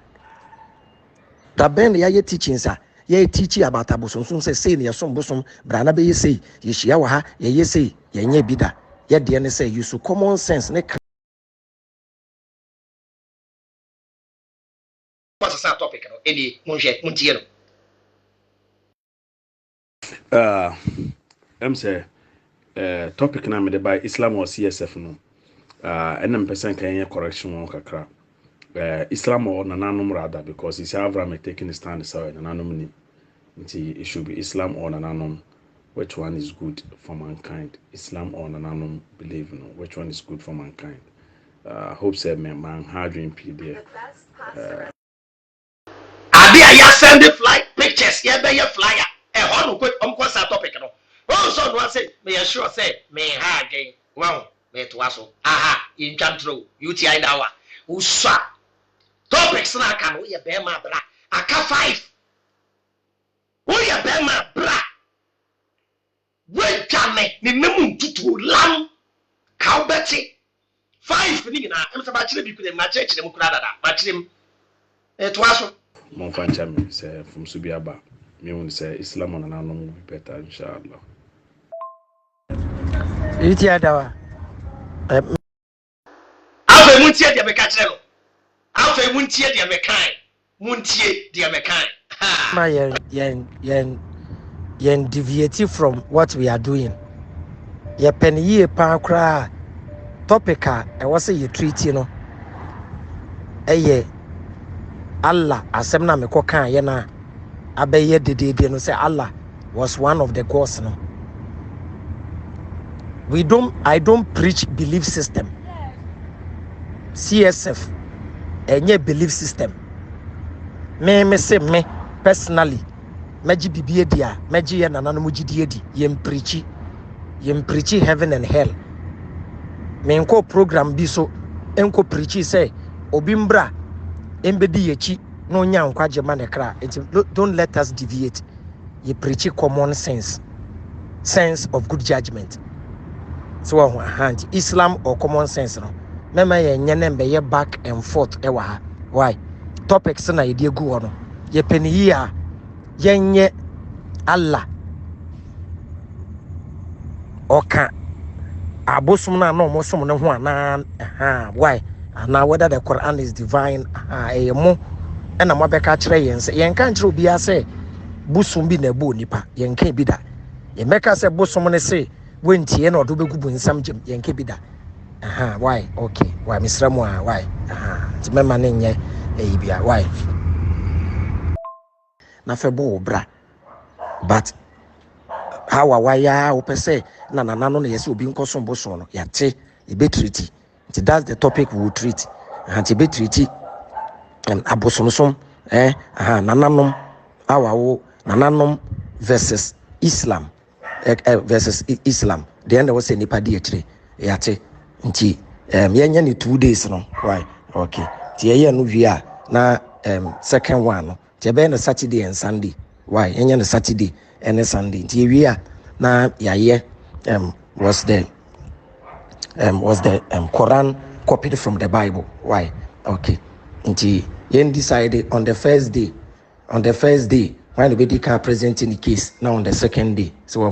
da ben ya ye teachings a ye teach about abosonson say ne yesom bosom brana be ye sei ye hia wa ha ye sei ye nya bida ye de ne say use common sense ne what's that topic no any muntie no say topic na me de by Islam or CSF no enam person kan ye correction won kakra Islam or nananom rather because it's Abraham taking a stand so nananom ni nti it should be Islam or nananom which one is good for mankind Islam or nananom believe no which one is good for mankind hope say man hardwin pd ya send the fly pictures ye be ye flyer e ho no ko sa topic no oh so no say me sure say me ha again wow me to aso in chantro UTI dawa usa topics na aka no ye be ma bra aka 5 wo ye be ma bra we jame ni nemu tutu lam ka obeti 5 ni na em se ba kire bi kure ma kire mu kura dada ma kire to aso mon fancham say from subiaba me won say Islam on nananom will be better inshallah iti adawa afa muntie de meka kire no afa muntie de mekan muntie de mekan ma yen deviate from what we are doing ye penye pa kra topic a e wo say ye treat no eye Allah asem na meko kan ye na abeye dede no say Allah was one of the gods no. I don't preach belief system. CSF enye belief system. Me say me personally meji bibie dia meji ye nana no mugidie di yem preach heaven and hell. Me nko program bi so enko preach say obimbra embedi yechi no nya nkwaje manekra. Don't let us deviate. You preach common sense of good judgment. So Islam or common sense no mema ye nyene mbe ye back and forth ewa ha. Why topics na ye die gu no ye peni a yenye Allah oka abosum na no mosom ne ho ana why na whether the Quran is divine mo ena mo beka kire yen se yen kan kire obi ase busum bi na bu nipa yen kan bi da yen meka se busum ne se wentie na odo begu bu nsam gem yen kan bi da why okay why misra mo why ti mema ne nye bia why na fe bo bra but how why opese na no na yesi obi nkoso mboso no yate e be treaty. That's the topic we will treat. And be treaty and abosonsom nananom awawo nananom versus Islam versus Islam. The end was a nipa dietri yate nti yenya ni 2 days no why okay ti ye no via na second one no ti be na Saturday and Sunday why yenya na Saturday and Sunday ti via na yaye was the Quran copied from the Bible. Why? Okay. Until you decided on the first day, when the baby can present in the case, now on the second day. So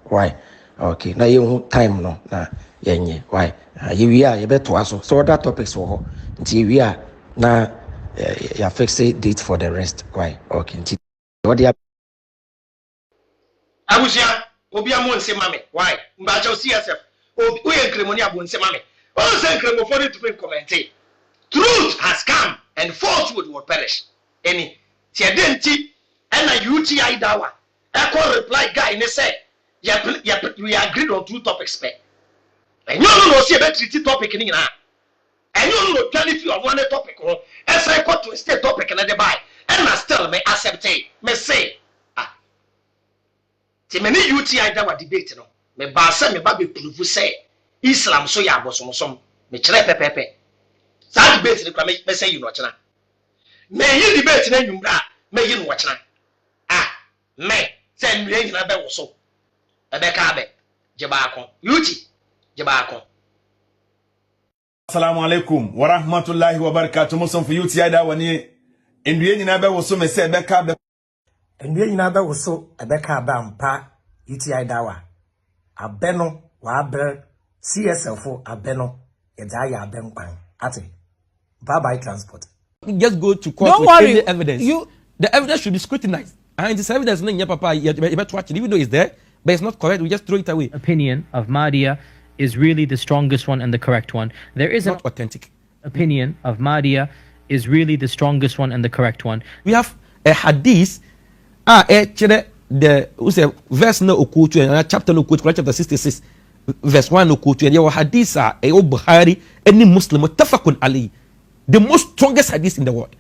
why? Okay. Now you time no. Why? We are better also. So that topics for until we are now you fix a date for the rest. Why? Okay. Until what do you Abusia, Obia Monse Mame. Why? Mbacho CSF. We Nkremoni abunse mame. All say Nkremofo to comment. Truth has come and falsehood will perish. Any tiadenti and a UTI dawa. Echo reply guy and say, we agreed on 2 topics. And you know see about 3 topic in na. And you know 20 of 1 topic or as I got to stay topic and the buy. And I still may accept me say Timeni UTI dawa debate no. Me ba se me ba be prove say Islam so ya abosomosom me kire pepepe sa debate ni kwa me say you no kina me yi debate na nwumra me yi no kina me se nwe nyina be wo so e be ka be je ba kon yuti je ba kon. Assalamu alaikum wa rahmatullahi wa barakatuh. Musom for yuti ada wani ndue nyina be wo so me se be ka be ndue nyina be wo so e be ka ba mpa yuti dawa abeno wa abre CSF abeno edaya abenkwan ate bye transport. Just go to court. Don't with worry. Any evidence. The evidence should be scrutinized. And this evidence no papa you better watch it even though it's there but it's not correct we just throw it away. Opinion of Mahdiya is really the strongest one and the correct one. There is not authentic. Opinion of Mahdiya is really the strongest one and the correct one. We have a hadith the verse no okutu and chapter no okutu chapter 66 verse 1 no okutu and your hadith Bukhari any Muslim muttafaqun ali the most strongest hadith in the world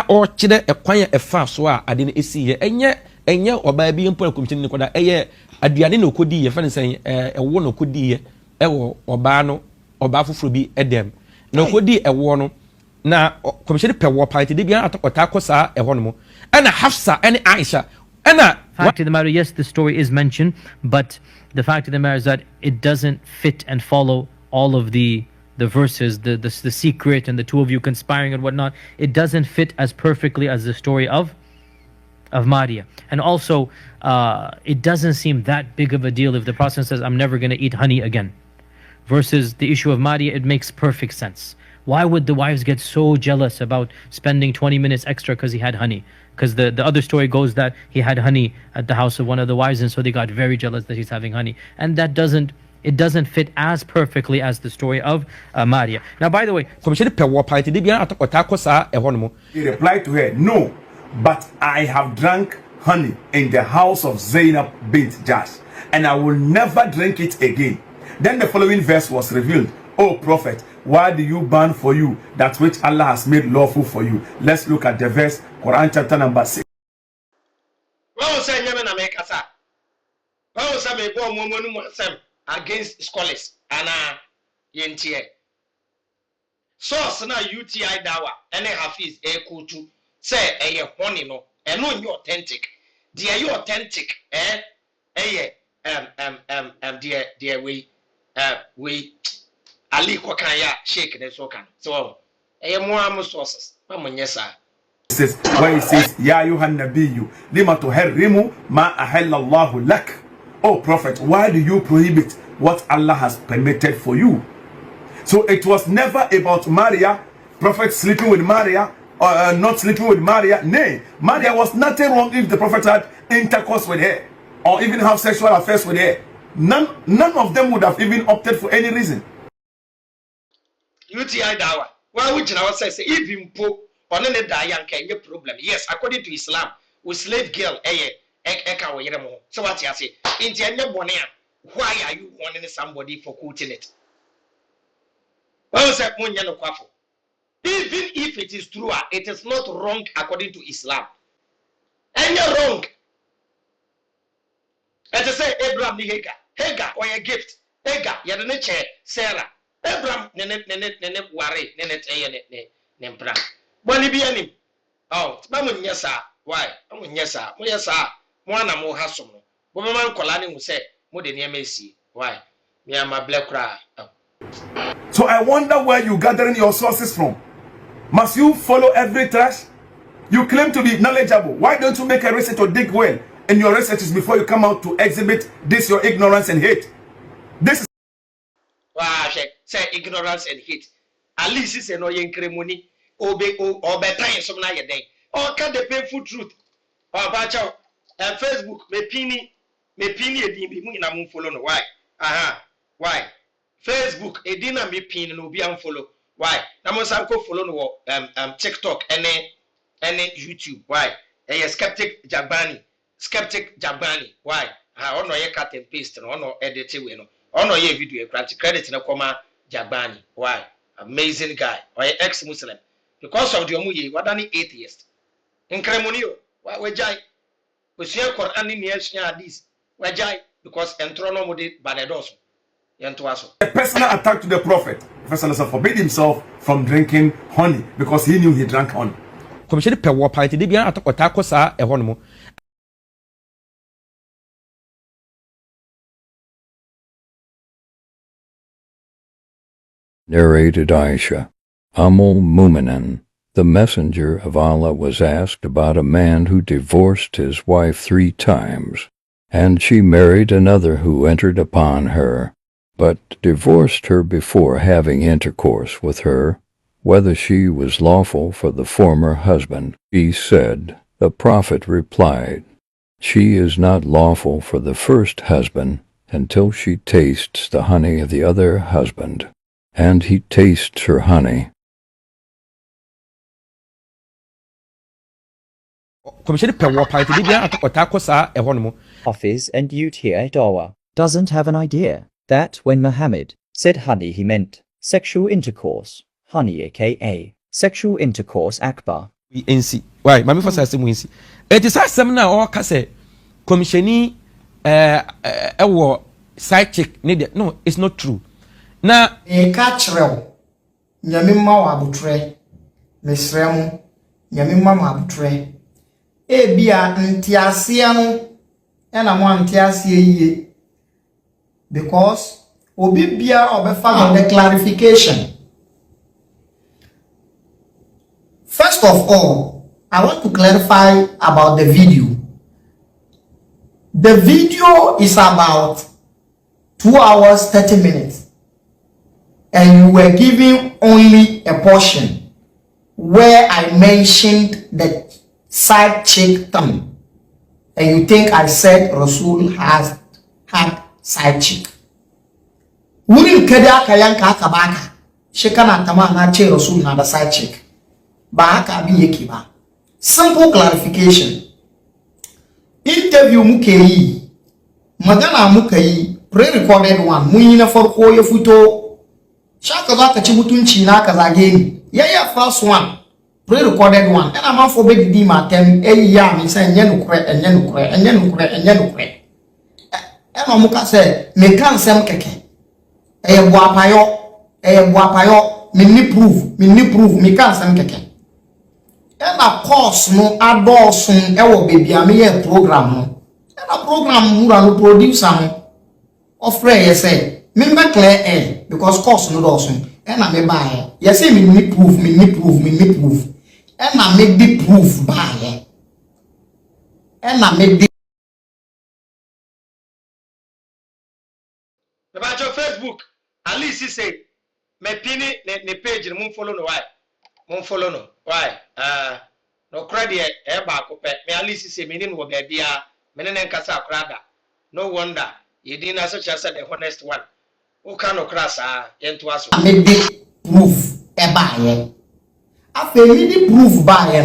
or chide e kwan e fa so ade no esi ye enye oba bi mpo committee ni koda aduane no kodi ye fa ne sen wo no kodi ye wo oba no oba foforo bi edem no kodi wo no na committee pe wo party de bia atokota kosa ho no mo and Hafsa and Aisha. Fact of the matter, yes, the story is mentioned, but the fact of the matter is that it doesn't fit and follow all of the verses, the secret and the 2 of you conspiring and whatnot. It doesn't fit as perfectly as the story of Mahdiya. And also, it doesn't seem that big of a deal if the Prophet says, I'm never going to eat honey again. Versus the issue of Mahdiya, it makes perfect sense. Why would the wives get so jealous about spending 20 minutes extra because he had honey? Because the other story goes that he had honey at the house of one of the wives, and so they got very jealous that he's having honey. And that doesn't it doesn't fit as perfectly as the story of Maria. Now, by the way, he replied to her, no, but I have drank honey in the house of Zainab bint Jahsh, and I will never drink it again. Then the following verse was revealed. O prophet, why do you ban for you that which Allah has made lawful for you? Let's look at the verse, Quran chapter number 6. Against scholars and yentie source na UTI dawa any hafiz ekutu say eye honey no eno you authentic dear you authentic dear we ali kwakan ya shake ne so kan so eye mo am sources mamunyesa where it says ya ayuhan nabiyyu lima tuharrimu ma ahalla Allahu lak. Oh prophet, why do you prohibit what Allah has permitted for you? So it was never about Maria, prophet sleeping with Maria, or not sleeping with Maria. Nay, Maria was nothing wrong if the prophet had intercourse with her, or even have sexual affairs with her. None of them would have even opted for any reason. UTI dawa. Why would you now say if you put on any dayan can your problem? Yes, according to Islam, with slave girl, so what you say? Why are you wanting somebody for quoting it? Even if it is true, it is not wrong according to Islam. And you're wrong. As I say, Abraham ni Hagar or a gift. Hagar, you're the nature, Sarah. Abraham, nene worry, nene nempra. Bonnie be any. Oh, Mamun, yes, sir. Why? Oh, yes, sir. Yes, sir. Mwana mo hasum. Woman Kolani will say, more than MSC. Why? Me and my black cry. So I wonder where you gathering your sources from. Must you follow every trash? You claim to be knowledgeable. Why don't you make a research or dig well in your researches before you come out to exhibit this your ignorance and hate? This is say ignorance and hate. At least it's no NKREMOF obey or better some na your day. Or can the painful truth? Or about Facebook me pini edi me na mun follow no why? Why? Facebook edina me pin no be unfollow. Why? Na mo sam ko follow no TikTok any YouTube. Why? Skeptic Jabani. Why? Ono ye cut and paste no ono edit we no. Ono ye video credit na koma Jabani. Why? Amazing guy. Or ex-Muslim. Because of the omuye wadani atheist. NKREMOF why we jai. We see Quran ni share this. We jai because entrono mode banedoso. a personal attack to the prophet. Prophet forbade himself from drinking honey because he knew he drank honey. Narrated Aisha, Mu'minin, the messenger of Allah, was asked about a man who divorced his wife 3 times, and she married another who entered upon her, but divorced her before having intercourse with her, whether she was lawful for the former husband. He said, the Prophet replied, she is not lawful for the first husband until she tastes the honey of the other husband, and he tastes her honey. Hafiz and UTI Dawa doesn't have an idea that when Muhammad said honey he meant sexual intercourse, honey aka sexual intercourse akbar. Why? Mami fasa se mu insi. It is asem na o ka se commissioni ewo side chick ne de. No, it's not true. Na e ka kyerɛw nyame ma wa abotrɛ mesrɛ mu nyame ma ma abotrɛ e bia ntiaseɛ no na mo antiaseɛ yie because obi bia obefa the clarification. First of all, I want to clarify about the video. The video is about 2 hours 30 minutes. And you were giving only a portion where I mentioned the side chick thing. And you think I said Rasul has had side chick. Wurin kada aka yanka aka baka shi kana tama na ce rasul na da side check ba haka abin yake ba. Simple clarification. Interview muke yi, magana muka yi, pre-recorded one mun yi na farko ya fito shaka za ka ci mutunci na ka zage ni. Yaya first one pre-recorded one ena man for big di matem ya mi say enye nukure ena muka say me kan sem keke eye boapayo minni proof me kan sem keke ena course no adosun ewo baby am ye program no ena program mura no producer no offer ye say me make clear because course no dosun ena me buy ye say minni proof ena make the proof buy ena make the about your Facebook at least he say me pin ne page no follow no why no credit e ba ko pe me at least say me ni wo ba bia me ne nkasa akrada no wonder you didn't such as the honest one who can no crasa yento aso make the proof e buy afa me the proof buy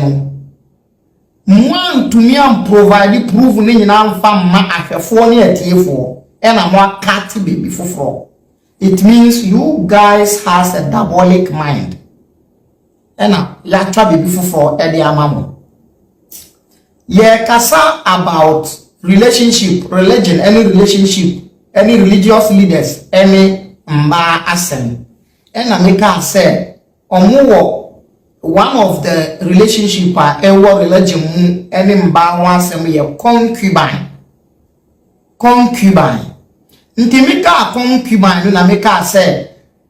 no one to me am provide proof ni nyina mfa ma ahwefo ne atiefo ena mo akati baby foforo. It means you guys has a diabolic mind. Ena ya twa baby foforo e de amamo. Ye kasa about relationship, religion, any relationship, any religious leaders, any mba asem. Ena make say omuwo one of the relationship ewo religion mu any mba wansem ye concubine. Ntimika concubine na meka say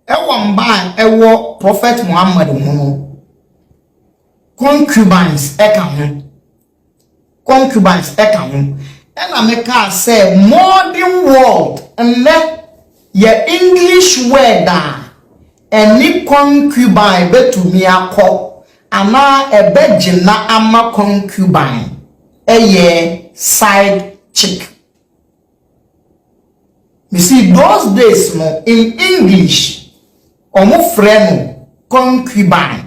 ewo mba ewo prophet Muhammad mu concubines eka ho ena meka say modern world and ye English word any concubine betumi akọ ana ebegina ama concubine eye side chick. You see, those days no in English omo freno concubine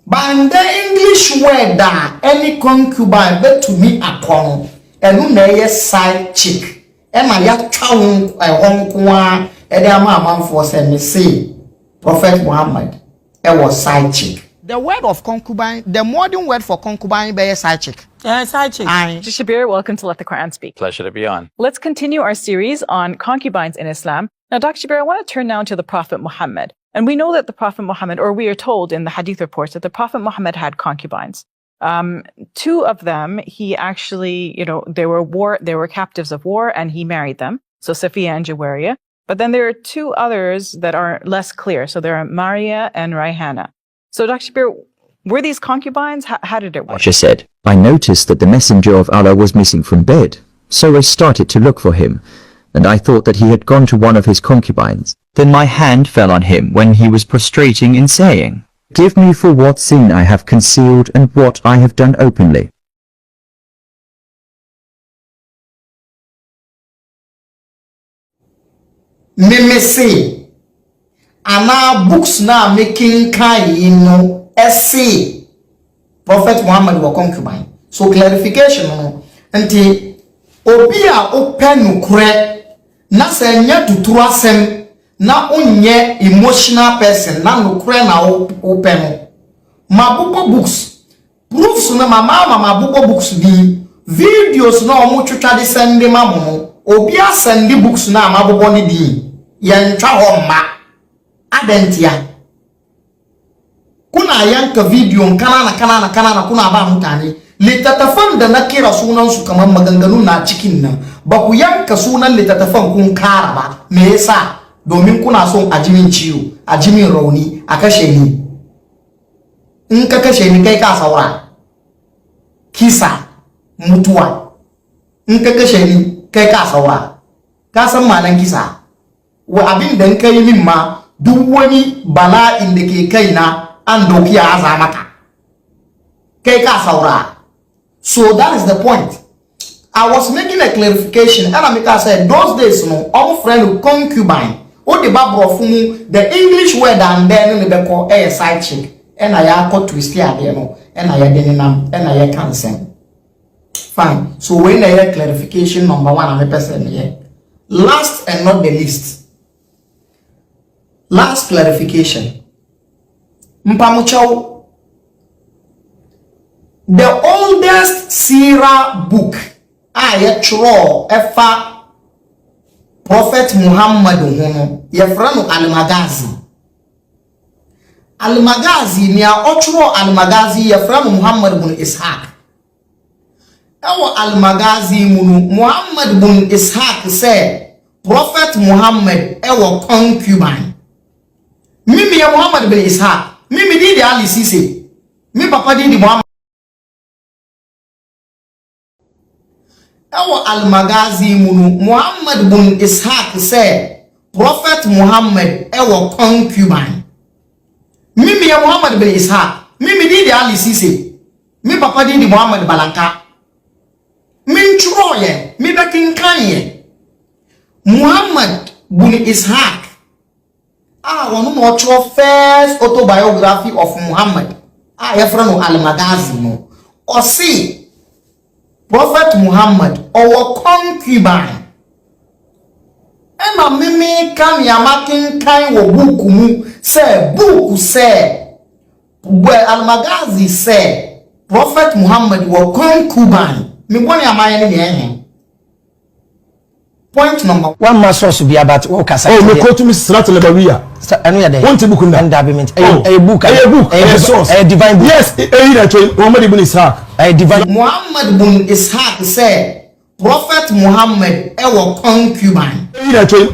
but the English word any concubine betumi akọ enu na eye side chick ema ya twa won a e de ama for say me say Prophet Muhammad was side chick. The word of concubine, the modern word for concubine be side chick. Side chick. Shabir, welcome to Let the Quran Speak. Pleasure to be on. Let's continue our series on concubines in Islam. Now, Dr. Shabir, I want to turn now to the Prophet Muhammad. And we know that the Prophet Muhammad, or we are told in the hadith reports that the Prophet Muhammad had concubines. Two of them, he actually, they were captives of war and he married them. So Safiya and Juwariya. But then there are two others that are less clear. So there are Maria and Raihana. So Dr. Shabir, were these concubines? How did it work? Aisha said, I noticed that the messenger of Allah was missing from bed. So I started to look for him. And I thought that he had gone to one of his concubines. Then my hand fell on him when he was prostrating and saying, Give me for what sin I have concealed and what I have done openly. Me say, ana books na making kind essay Prophet Muhammad was concubine. So clarification no nti obi a open nukure na se nya tuturu asem na onye emotional person na nukure na open mabubo books proofs na mama bubo books bi videos na omo twetwa de send mamu obi a send books na mabubo ni di yentwa ho ma adentia kuna yanka video kana kuna ba mutane litatafan da na kira sunan su kaman maganganu na cikin nan ba ku yanka sunan litatafan kun kara ba me yasa domin kuna son ajimin ciwo ajimin rauni a kashe ni in ka kashe ni kai ka saura kisa mutuwa in ka kashe ni kai ka saura ka san malan kisa wa abin da kai min ma duk wani bala'in da ke kaina an doki a aza maka kai ka saura. So that is the point. I was making a clarification and I said those days no all friend concubine o de babro fumu the English word and then ne be call side chick and I call twist ade no and I de nam and I cancel. Fine. So when I hear clarification number 1 I'm a person here. Last and not the least. Last clarification. Mpamuchao. The oldest Sira book I draw efa Prophet Muhammad hono yefrano Al-Maghazi. Al-Maghazi ni a otro Al-Maghazi yefrano Muhammad ibn Ishaq. Ewo Al-Maghazi munu Muhammad ibn Ishaq say Prophet Muhammad ewo concubine. Mimi ya Muhammad ibn Ishaq. Mimi di Ali Sise. Mi papa di Muhammad. Ewo Al-Maghazi munu Muhammad ibn Ishaq say Prophet Muhammad ewo concubine. Mimi ya Muhammad ibn Ishaq. Mimi di Ali Sise. Mi papa di Muhammad Balanka. Min troye, mi bekin kanye. Muhammad ibn Ishaq. One more first autobiography of Muhammad. Yefrano Al-Maghazi no. Or see Prophet Muhammad or concubine. Emma mimi kam yamakin kai wo book mu say book say where Al-Maghazi say Prophet Muhammad was concubine. Me won yamaye ni point number 1 one source be about what kasa. Oh, me quote me Surat al-Baqarah. Anu ya dey. Won't book unda. And abiment. A book. A source. A divine book. Yes, Muhammad ibn Ishaq. A divine Muhammad ibn Ishaq said Prophet Muhammad ewo concubine.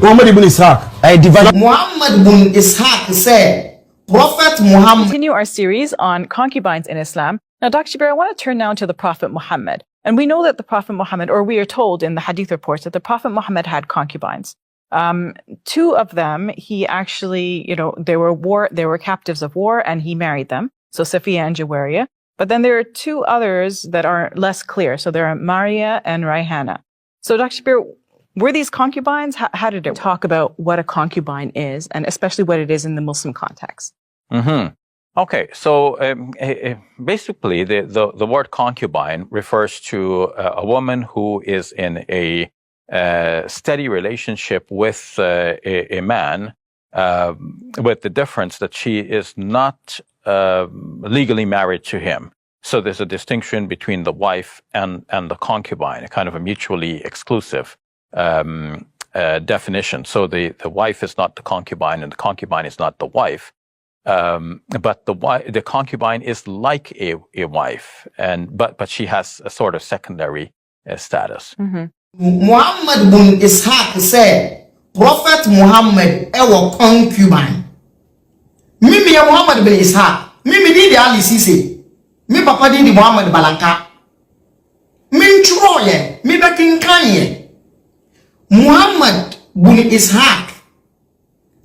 Muhammad ibn Ishaq. A divine Muhammad ibn Ishaq said Prophet Muhammad. Continue our series on concubines in Islam. Now, Dr. Shabir, I want to turn now to the Prophet Muhammad. And we know that the Prophet Muhammad, or we are told in the hadith reports that the Prophet Muhammad had concubines. 2 of them, he actually, they were captives of war and he married them. So Safiya and Jawariya. But then there are 2 others that are less clear. So there are Maria and Raihana. So Dr. Shabir, were these concubines? How did it talk about what a concubine is and especially what it is in the Muslim context? Okay, so basically the word concubine refers to a woman who is in a steady relationship with a man, with the difference that she is not legally married to him. So there's a distinction between the wife and the concubine, a kind of a mutually exclusive definition. So the wife is not the concubine and the concubine is not the wife. But the concubine is like a wife, but she has a sort of secondary status. Muhammad ibn Ishaq said, Prophet Muhammad ewo concubine. Mimi ya Muhammad ibn Ishaq. Mimi di Ali Sise. Mi papa di Muhammad Balanka. Min troye, mi bekin kanye. Muhammad ibn Ishaq.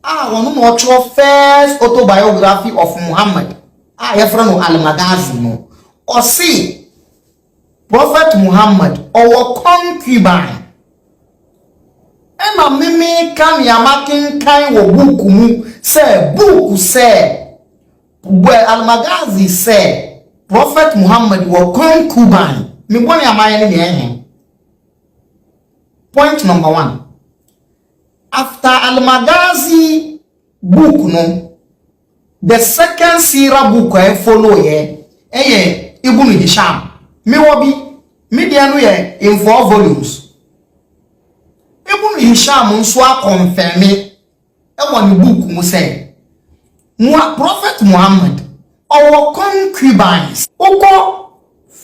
One more first autobiography of Muhammad. Yefrano Al-Maghazi no. Or see Prophet Muhammad or concubine. Emma mimi kam yamakin kai wo book mu say book say where Al-Maghazi say Prophet Muhammad was concubine. Me won yamaye ni point number 1. After Al-Maghazi book no, the second Sira book I follow Ibn Hisham. Me wabi mediano in 4 volumes. Ibn Hisham nswa confirm one book mu say Prophet Muhammad our concubines. Oko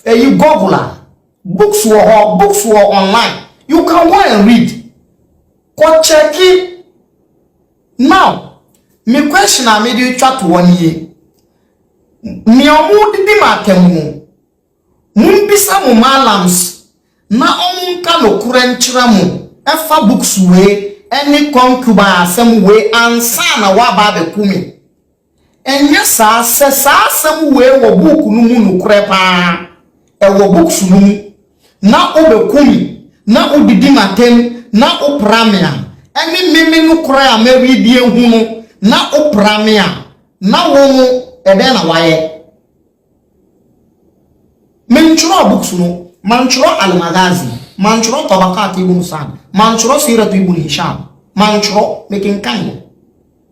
you Google books were online. You can go and read. Go check it. Now, my question I made you chat 1 year. Niomu didi matemu. Mumpisa mu malams. Na omunka no kurenchira mu. Efa books we any concubine asem we ansa na waba bekumi. Enye sa asem we wo book no mu no kurepa. E wo books no na obekumi. Na odidi matem. Na upramia Any mimi no cry maybe die hu no na opramia na wo mu ebe na waye. Menchuro books no, manchuro al-Maghazi, manchuro Tabakat ibn Sa'd, manchuro Sirat ibn Hisham, manchuro making kind.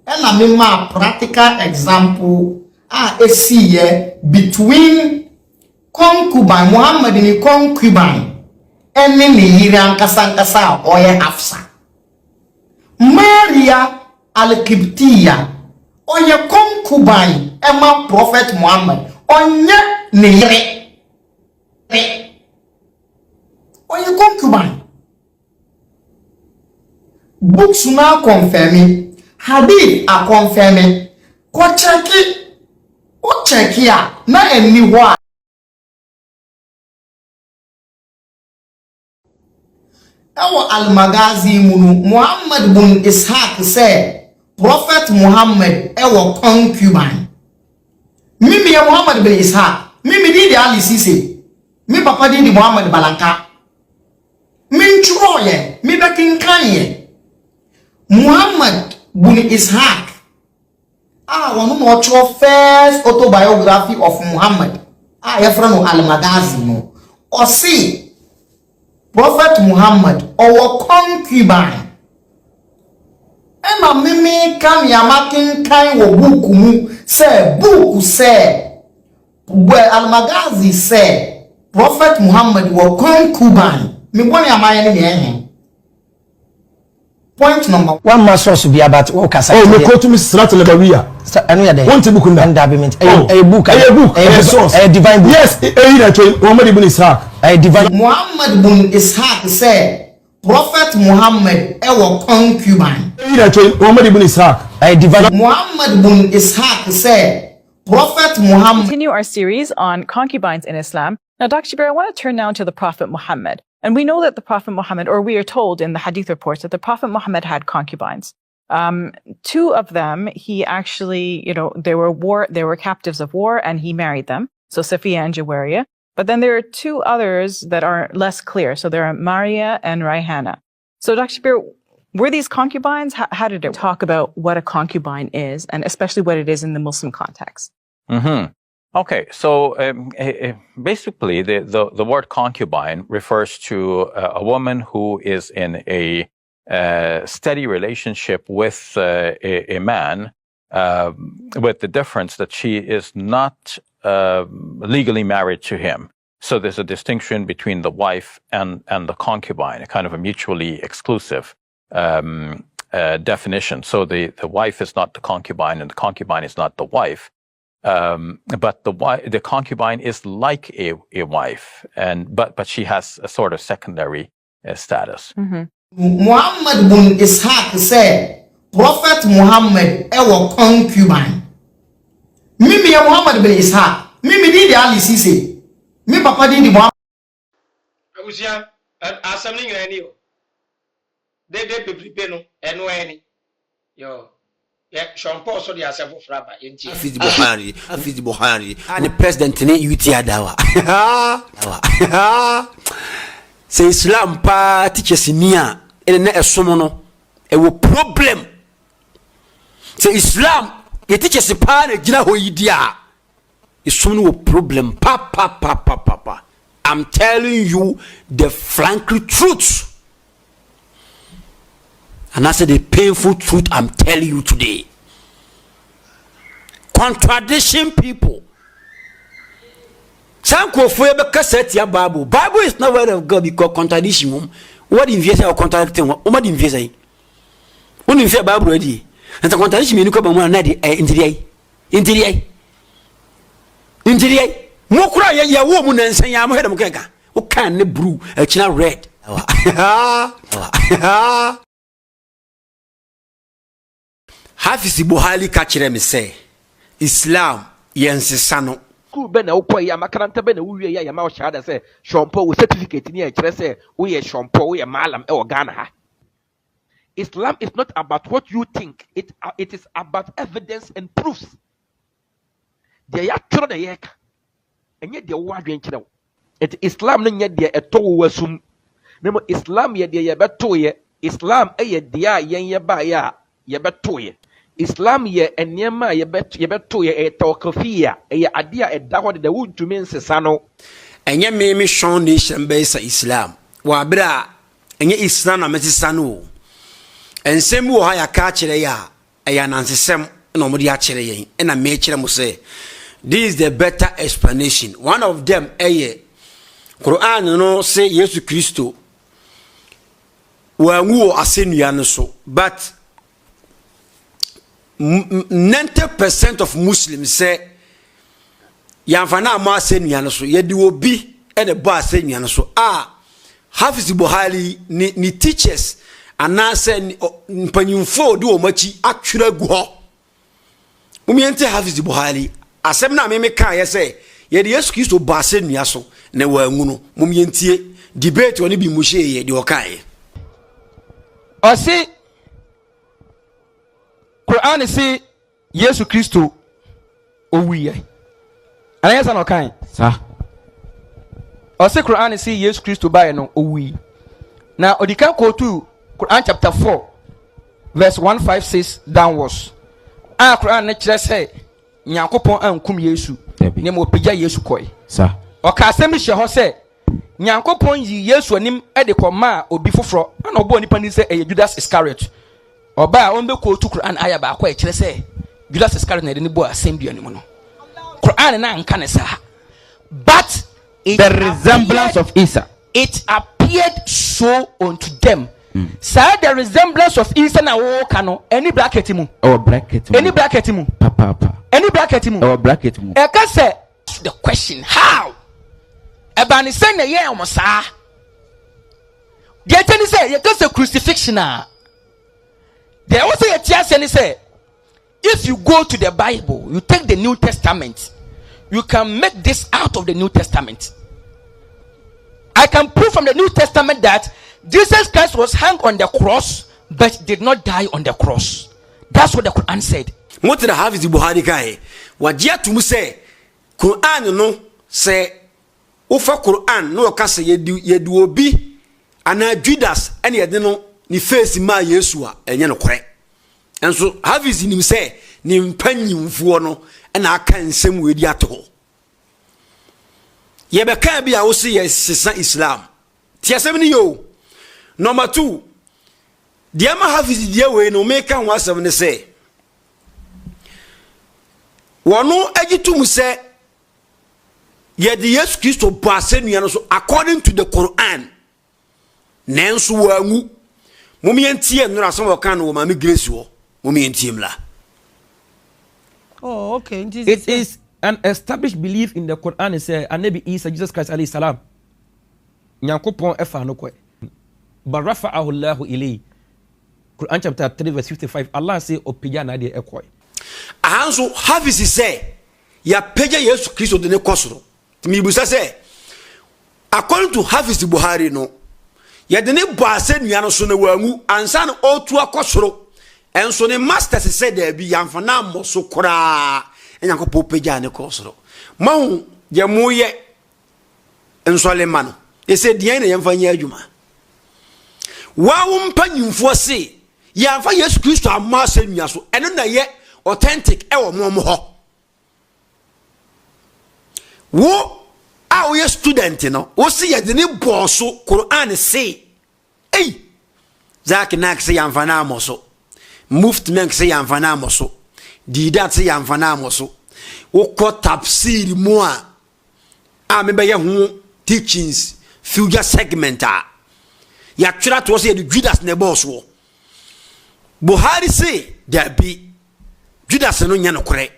And I mean my practical example see between concubine Muhammad ni concubine and ni Iran kasankasa oye Hafsa. Maria al-Kibtiya oye concubine Emma Prophet Muhammad onye ni oye concubine. Books now confirming, hadith are confirming. Ko check here na eni wa Ewa al-Maghazi munu Muhammad bin Ishaq said Prophet Muhammad ewa concubine. Mimi ya Muhammad bin Ishaq, mimi di Ali Sise, mi papa di Muhammad Balanka. Min churoye, mi bakin kanye. Muhammad bin Ishaq one more first autobiography of Muhammad. Yefrano al-Maghazi no. Or see Prophet Muhammad or concubine. Emma mimi kam yamakin kai wo book mu say book say where al-Maghazi say Prophet Muhammad was concubine. Me woni amaye ni point number one more source be about me quote me Sirat al-Nabawiyya. Anu ya dey. Won't book na. And document. A book. A source. A divine book. Yes, Muhammad ibn Ishaq. A divine. Muhammad ibn Ishaq said Prophet Muhammad was concubine. Muhammad ibn Ishaq. A divine. Muhammad ibn Ishaq said Prophet Muhammad. Continue our series on concubines in Islam. Now, Dr. Shabir, I want to turn now to the Prophet Muhammad. And we know that the Prophet Muhammad, or we are told in the hadith reports that the Prophet Muhammad had concubines. Two of them, he actually, they were captives of war and he married them. So Safiya and Jawariya. But then there are two others that are less clear. So there are Maria and Raihana. So Dr. Shabir, were these concubines? How did it talk about what a concubine is and especially what it is in the Muslim context? Mm-hmm. Okay, so basically the word concubine refers to a woman who is in a steady relationship with a man, with the difference that she is not legally married to him. So there's a distinction between the wife and the concubine, a kind of a mutually exclusive definition. So the wife is not the concubine and the concubine is not the wife. But the concubine is like a wife, but she has a sort of secondary status. Mm-hmm. Muhammad bin Ishaq said Prophet Muhammad was concubine. Mimi ya Muhammad bin Ishaq, mimi di Ali Sise, mi papa di Muhammad. Abusia, asamni ngani yo. De bebribe no eno eni. Yo. Sean Paul so the asefo fraba enti Hafiz Buhari and the president ni UT adawa say Islam pa teachers ni a ene esomo no e wo problem say Islam ye teachers pa na gina ho yidi a esomo no wo problem pa I'm telling you the frankly truth. And that's the painful truth I'm telling you today. Contradiction people. Some Bible. Bible is not word of God because contradiction. What in view or contradicting? What in view? When you Bible ready, and the contradiction you come on Injury. Mokra ya woman and say I'm head of Gaga. What can the brew a china red? Hafiz Buhari kachire me say Islam yensesano school be na ukwa ya makaranta be na wuye ya ma shahada say shompo with certificate ni e kire say we ye shompo we ye malam e Ghana ha. Islam is not about what you think, it is about evidence and proofs. They ya tro na ye ka enye de wo adwen kire wo it Islam no nye de eto wo wasum nemo Islam ye de ye beto ye Islam eye dia yen ye ba ya ye betoye. Islam ye enema ye betoye e tawkafia ye adia e da hode de wuntumi nsesa no. Enye me shon nation base Islam. Wa bra enye Islam na metisa no. Ensem wo ha ya ka kire ya eya nansesem na omudi a kire yen na me kire mo say this is the better explanation. One of them Quran no say Jesus Christo wa ngu asenua no so, but 90% of Muslims say yamfana ma asenua no so yedi obi e de bo asenua no so Hafiz Buhari ni teachers anase mpanyimfo de o machi atwera gu ho mumiente Hafiz Buhari asem na me kan ye say yedi Yesu Kristo ba asenua so na wa ngu no mumientie debate oni bi muhye ye de o kan ye Osi Quran say Yesu Kristo owiye. Ana yesa no kan sa. Osi Quran say Yesu Kristo bae no owi. Na odika quote Quran chapter 4 verse 156 downwards. Quran na kire say Nyankopon ankum Yesu. Ne mo pegya Yesu koi. Sa. O ka asem hye ho say Nyankopon yi Yesu anim e de koma obi foforo na obo nipa ni say Judas Iscariot. Oba on be quote Quran aya ba kwa e kire say Judas Iscariot na de ni bo asem du anim no. Quran na nka ne sa. But the resemblance of Isa. It appeared so unto them. Say the resemblance of Isa na wo kano any bracket mu. Or bracket mu. Any bracket mu. Papa. Any bracket mu. Or bracket mu. E ka say the question how? Ebani say na ye omo sa. Get any say you can say crucifixion na. There also a chance and say if you go to the Bible, you take the New Testament, you can make this out of the New Testament. I can prove from the New Testament that Jesus Christ was hung on the cross but did not die on the cross. That's what the Quran said. What the Hafiz Buhari guy? What yet to say Quran no say Ufa Quran no ka say yedu obi ana Judas and ye no ni face ma Yesu a enye no kore. Enso Hafiz nim say ni mpanyimfo no na aka nsem we di ato. Ye be kan bia wo se ye sesa Islam. Ti asem ni yo. Number 2. Dia ma Hafiz dia we no me kan wasem ne say. Wono agitum say ye the Yesu Kristo ba asenu no so according to the Quran. Nenso wangu. Mumientie no raso wo kan wo ma me grace wo. Mumientie mla. Oh, okay. It is an established belief in the Quran say Anabi Isa Jesus Christ alayhi salam. Nyankopon efa no kwe. Barafa'ahu Allahu ilayhi. Quran chapter 3 verse 55. Allah say opija na de ekoi. Ahanso Hafiz say ya peja Yesu Kristo de ne kosoro. Mi busa say according to Hafiz Buhari no ya de ne bo asenu no so na wangu ansa na otu akosoro. Enso ne master say there bi yamfana moso kora. Enyankopo peja ne kosoro. Mahu je moye ensole mano. E say dian na yamfanya adwuma. Wa wo mpanyimfo se yamfa Yesu Kristo amma asenu so eno na ye authentic e wo mo ho. Wo a wo ye student no wo se ye de ne boso Quran say ei zak nak se yamfa na moso muft men se yamfa na moso didat se yamfa na moso wo ko tafsir mo a me be ye ho teachings future segment ya twira to se ye Judas ne boss wo Buhari say there be Judas no nya no kore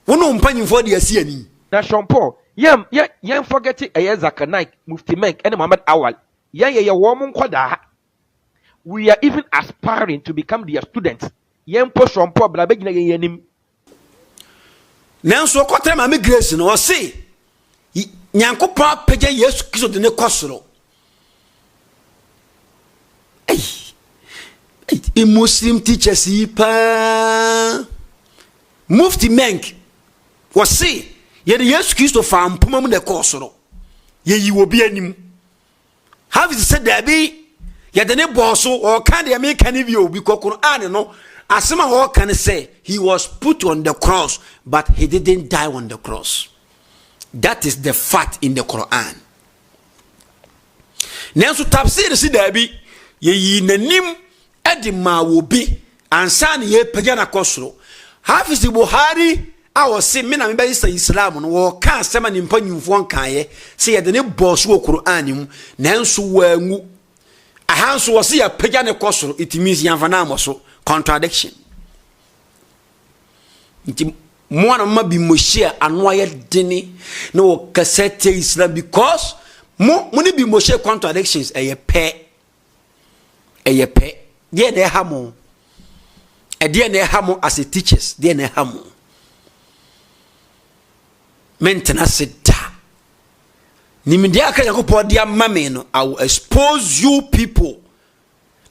wono mpanyimfo de asi ani na Shompo yam forget it Zakanai Mufti Menk and Muhammad Awal ye woman kwada. We are even aspiring to become their students. Yam po Shompo bla begina ye nim nanso kotre ma me grace no say Nyankopon peja Yesu Kristo de ne kosoro. A Muslim teacher si pa Mufti Menk was say ye the Yesu Kristo fa mpoma mu de kosoro ye yi obi anim have said there be yɛde boss or can the American view because Quran no asema ho can say he was put on the cross but he didn't die on the cross. That is the fact in the Quran. Nanso tafsir si dabi ye nanim edi ma wo bi ansa ne ye pagya na kosoro. Hafiz Buhari awo se me na me be Islam no wo ka asema ni mpanyimfo nkaye se ye de ne boss wo Quran mu nanso wangu ahanso wo se ya pagya ne kosoro. It means yamfa na amoso contradiction. Nti mwana mabi Moshe anwa ye deni no kasete Islam because muni bi Moshe contradictions eye pe de na hamo de na hamo as a teachers de na hamo maintenance da nimidi aka yakopɔ de amame no I will expose you people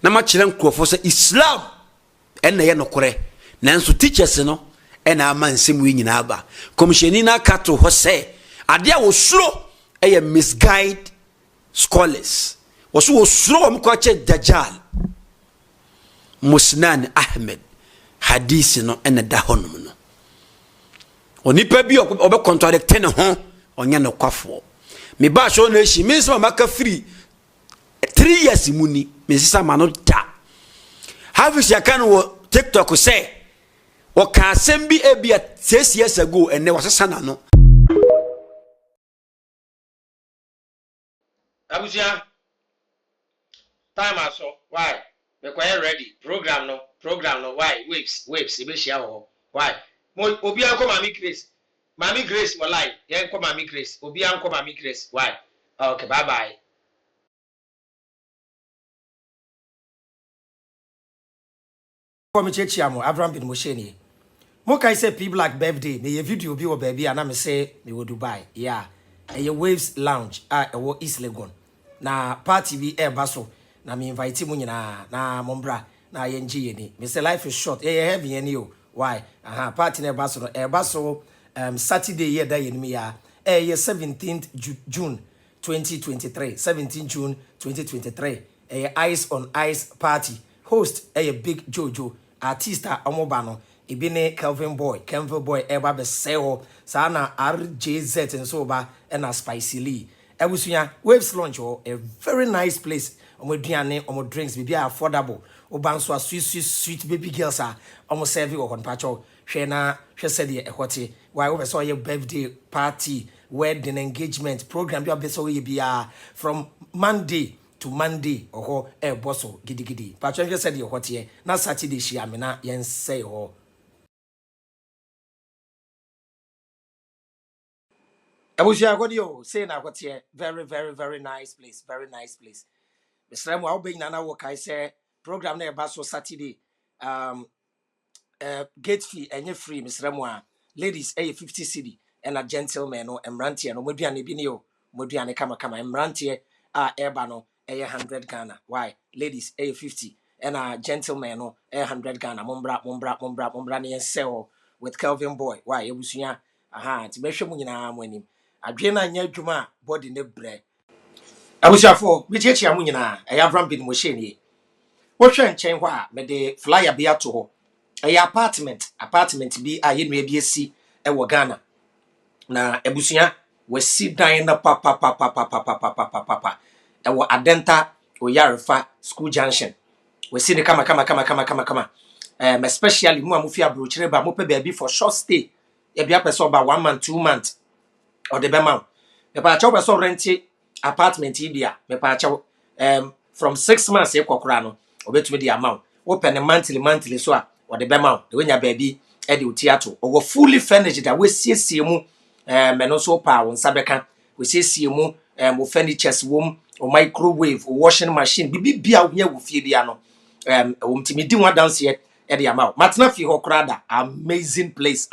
na ma kyerɛ nkrofo sɛ Islam ɛna yɛ nokore nanso teachers no ɛna ama nsɛm wi nyina aba komisheni na kato hɔ sɛ ade a wo suro ɛyɛ misguide scholars wasu wo suro wa mko ache Dajjal Musnan Ahmed hadisi no ɛna da honum no onipa bi obe contradict ne ho onya no kwafo me ba show na eshi me so maka free 3 years muni me sisa ma no da Hafiz yakan wo TikTok say o ka asem bi ebia 6 years ago ene wasesa na no Abuja time aso why we quite ready program no why waves e be share ho why mo obi an ko mami grace mo lie yen ko mami grace obi an ko mami grace why okay bye bye for me chechiamo Abraham bin Mosheni mo kai say P Black birthday me ye video bi wo baby ana me say me wo Dubai yeah a Waves Lounge a wo East Legon na party bi baso na me invite mu nyina na mombra na ye nji ye ni me say life is short heavy any o why party na baso no baso Saturday ye da ye ni ya 17th June 2023 17 June 2023 Ice on Ice party host Big Jojo artist omoba no ibine Kelvin Boy eba be seho sa na RJZ and so ba na Spicy Lee ebusuya Waves Lounge a very nice place omoduane omo drinks be affordable obanso a sweet baby girls are almost serve you on pacho hwe na hwe said e hote why we saw your birthday party wedding engagement program you be so ye bia from Monday to Monday oho bosso gidi pacho hwe said e hote na Saturday shi amena yen say ho Abusia Godio say na hote very nice place Mr. Mo be na wo kai say program na basso Saturday gate fee enye free Mr. Mo ladies 50 cedi and a gentleman no emrantie no moduane bi ne o moduane kama emrantie eba no 100 Ghana why ladies 50 and a gentleman no 100 Ghana mombra ne sell with Kelvin Boy why ebusuya ti behwe mu nyina mo anim adwe na nya adwuma body ne bre abusuafo bi chiachia mu nyina Abraham bin Moshe ni wo hwe nchen hɔ a me de flyer bi ato hɔ apartment bi a ye nua bi esi wo Ghana na ebusua wasi dan na papa wo Adenta Oyarefa School Junction wasi ne kama especially mu amufi abrochire ba mo pe ba bi for short stay e bia person ba 1 month 2 month or the bema me pa chawo person rent apartment bia me pa chawo from 6 months e kokora no obetumi di amount open monthly so a or the bema the wenya baby e de otiato or fully furnished that we siesie mu meno so pa won sabeka we siesie mu mo furnitures wom or microwave or washing machine bibia wo nya wo fie bia no womtimi di one dance here e de amount matna fi ho krada amazing place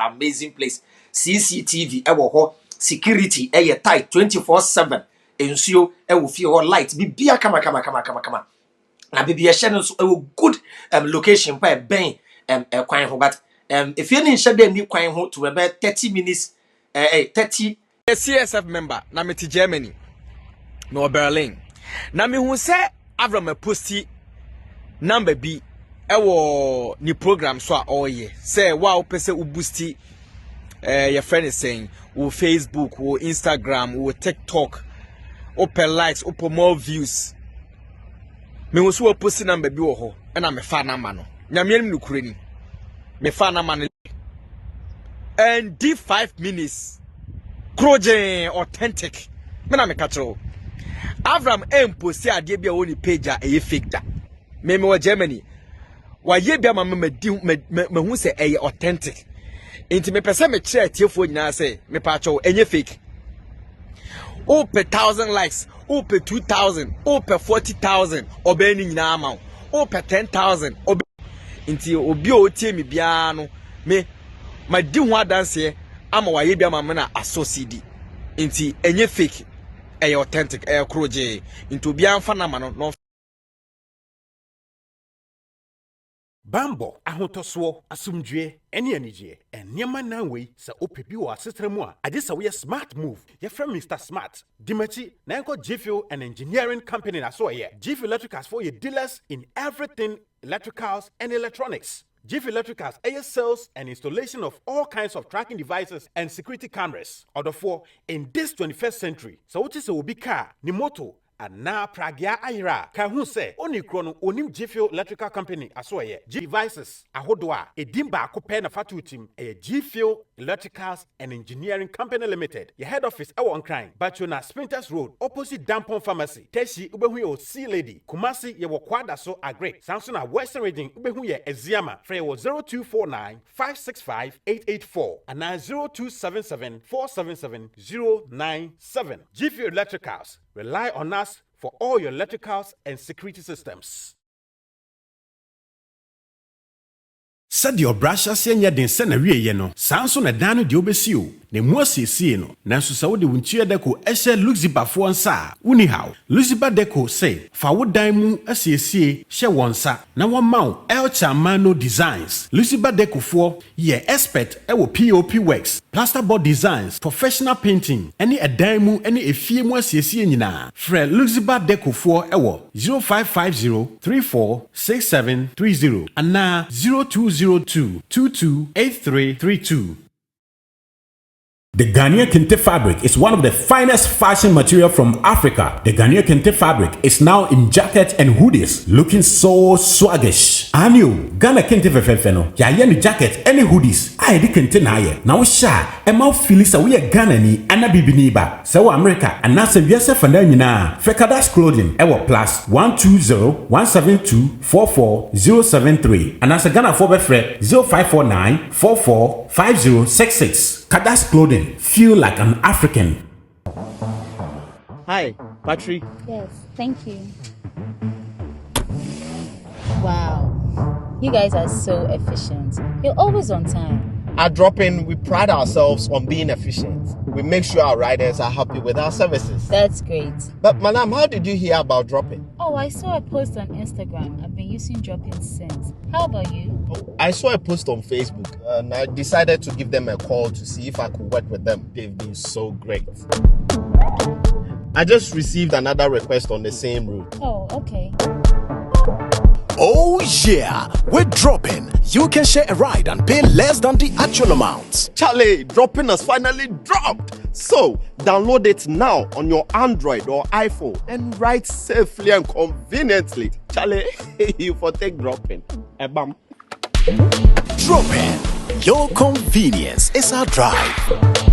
CCTV e wo ho security e ye tight 24/7 ensuo e wo fie ho light bibia kama na bibia hye no so e good location pa e ben kwan ho but if you need share dem kwan ho to about 30 minutes 30 a CSF member na me ti Germany no Berlin na me hu se Avram a posti number B ewo ni program so a ye say wow pese u boosti your friend is saying wo Facebook wo Instagram wo TikTok open likes open more views me wo so posti number B wo ho na me fa na ma no nyamiem no kurani me fa na ma no and d 5 minutes Krojen authentic me na me katro Avram posti ade bia woni page a e fake da me wa Germany wa ye bia ma hu se e authentic inti me pese me kire tiefo nyina se me pa cho enye fake o per 1000 likes o per 2000 o per 40000 obeni nyina ama o per 10000 inti obi o tie me bia no me ma di ho adanse ama wa ye bia ma na associate inti enye fake e authentic e kroje inti obi anfa na ma no Bambo ahotoso asumdwe ene anije enema nanwe sa opebi wo asetremu a agesa we smart move your friend Mr Smart Dimachi na enko Gfuel and engineering company na so ye Gfuel Electricals for your dealers in everything electricals and electronics. Gfuel Electricals air sales and installation of all kinds of tracking devices and security cameras. Order for in this 21st century. So what is a obi car ni moto Ana pragya ayra ka hu se oni krono onim Gfuel Electrical Company asoye devices ahodoa edimba akopɛ na fatutim Gfuel Electricals and Engineering Company Limited. Your head office on Crime Bachona Sprinters Road opposite Dampon Pharmacy. Teshi ubehu yo C Lady Kumasi ye kwada so agre Samsung Western Region ubehu ye Eziama free 0249 565 884 and 0277 477 097. Gfuel Electricals. Rely on us for all your electricals and security systems. Said your brasha senya den sena wiye no sanso na dano de obesi o na mu asiesie no nanso sa wo de wuntua deco ehye luxiba fo nsa uni how luxiba deco say fa wo dan mu asiesie hye wonsa na won maw El Chamano Designs luxiba deco fo ye expert e wo POP works plasterboard designs professional painting any edan mu any efie mu asiesie nyina frɛ luxiba deco fo e wo 0550346730 ana 0202228332. The Ghanaian Kente fabric is one of the finest fashion material from Africa. The Ghanaian Kente fabric is now in jackets and hoodies, looking so swaggish. Anyo, Ghana Kente fefefeno. Ya yeni jacket, any hoodies. Aye di Kente na ye. Now sha, ema fili sa we Ghana ni ana bibini ba. Sawa America, anase biase fanda nyina. Fekadas clothing, ewa plus 120-172-44073. Anase Ghana for befre 0549-445066. Kadas clothing, feel like an African. Hi, Patrick. Yes, thank you. Wow, you guys are so efficient. You're always on time. At Drop-In, we pride ourselves on being efficient. We make sure our riders are happy with our services. That's great. But Madam, how did you hear about Drop-In? Oh, I saw a post on Instagram. I've been using Drop-In since. How about you? Oh, I saw a post on Facebook and I decided to give them a call to see if I could work with them. They've been so great. I just received another request on the same route. Oh, okay. Oh yeah, with Drop-In, you can share a ride and pay less than the actual amount. Charlie, Drop-In has finally dropped. So, download it now on your Android or iPhone and ride safely and conveniently. Charlie, you for take Drop-In. Drop-In, your convenience is our drive.